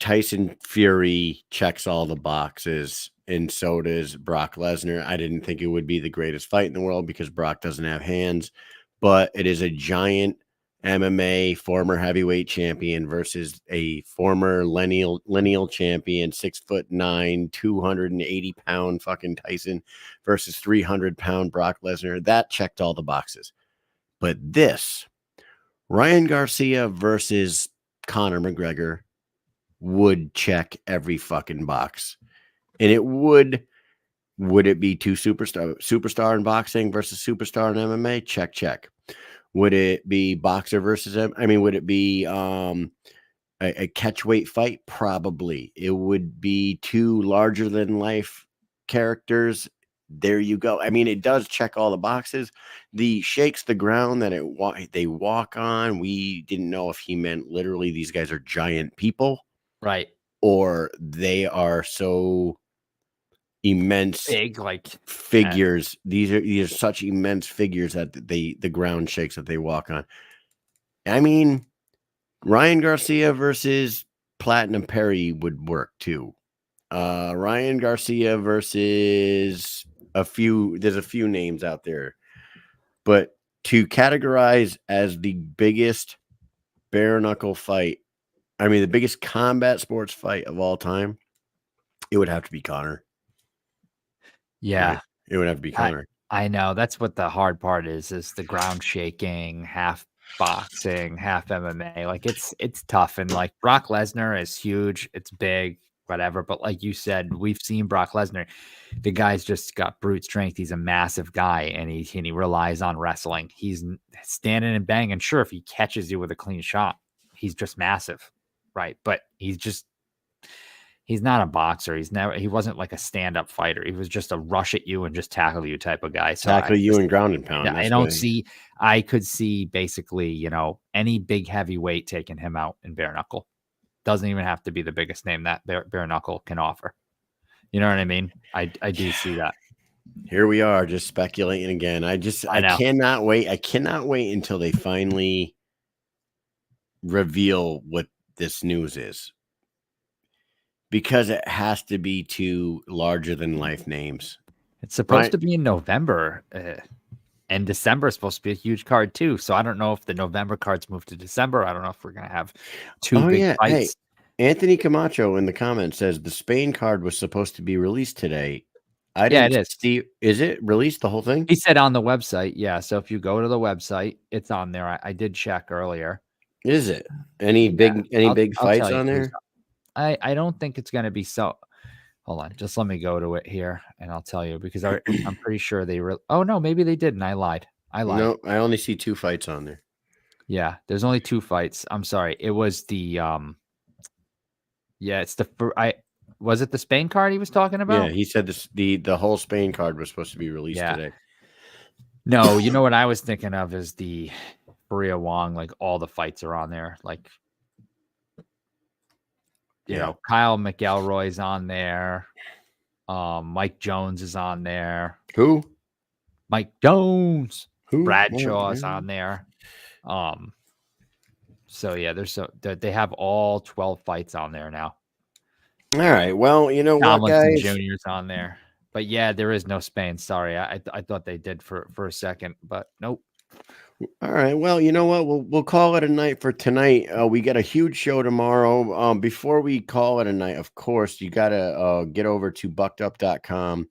Tyson Fury checks all the boxes, and so does Brock Lesnar. I didn't think it would be the greatest fight in the world because Brock doesn't have hands, but it is a giant MMA former heavyweight champion versus a former lineal champion, 6'9", 280-pound fucking Tyson versus 300-pound Brock Lesnar. That checked all the boxes. But this, Ryan Garcia versus Conor McGregor, would check every fucking box. And it would it be two superstar in boxing versus superstar in MMA? Check. Would it be boxer versus would it be a catchweight fight? Probably. It would be two larger than life characters. There you go. I mean, it does check all the boxes. The shakes the ground that they walk on. We didn't know if he meant literally these guys are giant people. Right. Or they are so immense big, like figures. These are such immense figures that the ground shakes that they walk on. I mean, Ryan Garcia versus Platinum Perry would work too. Ryan Garcia versus there's a few names out there, but to categorize as the biggest bare knuckle fight, I mean, the biggest combat sports fight of all time, it would have to be Conor. yeah. Right? It would have to be Conor. I know that's what the hard part is the ground shaking, half boxing, half MMA. Like it's tough. And like Brock Lesnar is huge. It's big, whatever. But like you said, we've seen Brock Lesnar. The guy's just got brute strength. He's a massive guy and he relies on wrestling. He's standing and banging. Sure, if he catches you with a clean shot, he's just massive. Right. But he's not a boxer. He wasn't like a stand-up fighter. He was just a rush at you and just tackle you type of guy. So Tackle you and ground and pound. Yeah, I could see basically, any big heavyweight taking him out in bare knuckle. Doesn't even have to be the biggest name that bare knuckle can offer. You know what I mean? I do see that. Here we are just speculating again. I cannot wait. I cannot wait until they finally reveal what this news is. Because it has to be two larger than life names. It's supposed to be in November, and December is supposed to be a huge card too. So I don't know if the November cards move to December. I don't know if we're gonna have two big fights. Hey, Anthony Camacho in the comments says the Spain card was supposed to be released today. I didn't it is. see. Is it released the whole thing? He said on the website. Yeah. So if you go to the website, it's on there. I did check earlier. Is it any big fights on there? I don't think it's going to be so. Hold on. Just let me go to it here and I'll tell you because I'm pretty sure oh, no, maybe they didn't. I lied. No, I only see 2 fights on there. Yeah. There's only 2 fights. I'm sorry. It was the, it's was it the Spain card he was talking about? Yeah. He said the whole Spain card was supposed to be released today. No, you know what I was thinking of is the Ferea Wong, like all the fights are on there. Like, you know, Kyle McElroy's on there. Mike Jones is on there. Who? Mike Jones. Who? Bradshaw's on there. So yeah, they have all 12 fights on there now. All right. Well, you know Tomlinson what, guys? Jr.'s on there. But yeah, there is no Spain. Sorry. I thought they did for a second, but nope. All right. Well, you know what? We'll call it a night for tonight. We got a huge show tomorrow. Before we call it a night, of course, you got to get over to buckedup.com,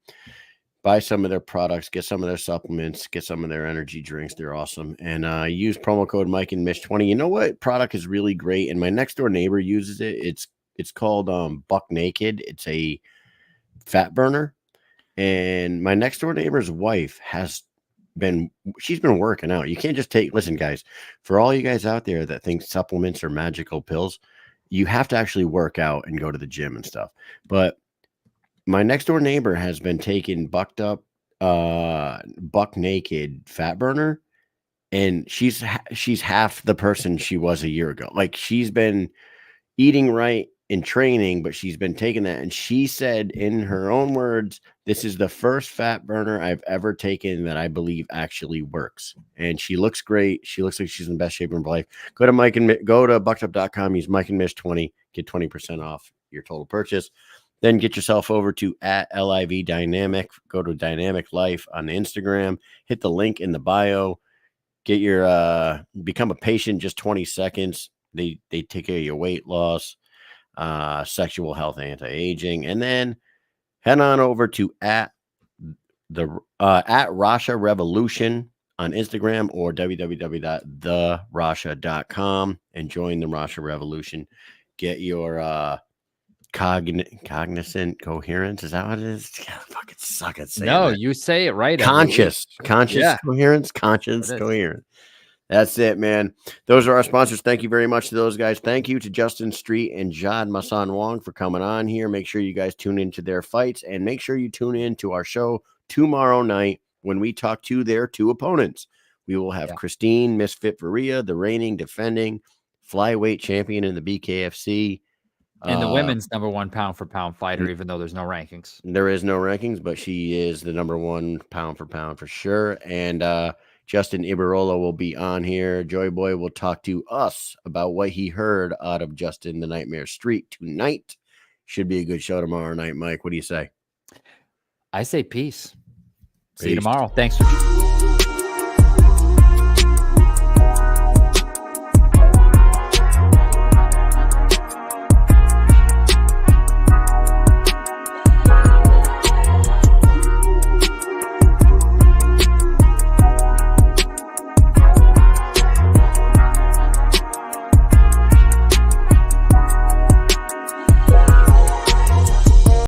buy some of their products, get some of their supplements, get some of their energy drinks. They're awesome. And use promo code Mike and Mish 20. You know what product is really great? And my next door neighbor uses it. It's called Buck Naked. It's a fat burner. And my next door neighbor's wife she's been working out. You can't just listen, guys, for all you guys out there that think supplements are magical pills, you have to actually work out and go to the gym and stuff. But my next door neighbor has been taking Bucked Up Buck Naked fat burner, and she's half the person she was a year ago. Like, she's been eating right in training, but she's been taking that, and she said in her own words, this is the first fat burner I've ever taken that I believe actually works. And she looks great. She looks like she's in the best shape of her life. Go to buckedup.com, use Mike and Mish 20, get 20% off your total purchase. Then get yourself over to @LIV Dynamic. Go to Dynamic Life on Instagram. Hit the link in the bio. Get your become a patient, just 20 seconds. They take care of your weight loss, sexual health, anti-aging, and then head on over to at Rasha Revolution on Instagram or www.therasha.com and join the Rasha Revolution. Get your cognizant coherence. Is that what it is? I fucking suck at saying that. You say it right. Conscious coherence, conscious coherence. That's it, man. Those are our sponsors. Thank you very much to those guys. Thank you to Justin Street and Jade Masson-Wong for coming on here. Make sure you guys tune into their fights, and make sure you tune in to our show tomorrow night when we talk to their 2 opponents. We will have Christine Misfit Ferea, the reigning defending flyweight champion in the BKFC, And the women's #1 pound for pound fighter, even though there's no rankings. There is no rankings, but she is the #1 pound for pound for sure. And Justin Ibarrola will be on here. Joy Boy will talk to us about what he heard out of Justin the Nightmare Street tonight. Should be a good show tomorrow night, Mike. What do you say? I say peace. See Peace. you tomorrow. Thanks for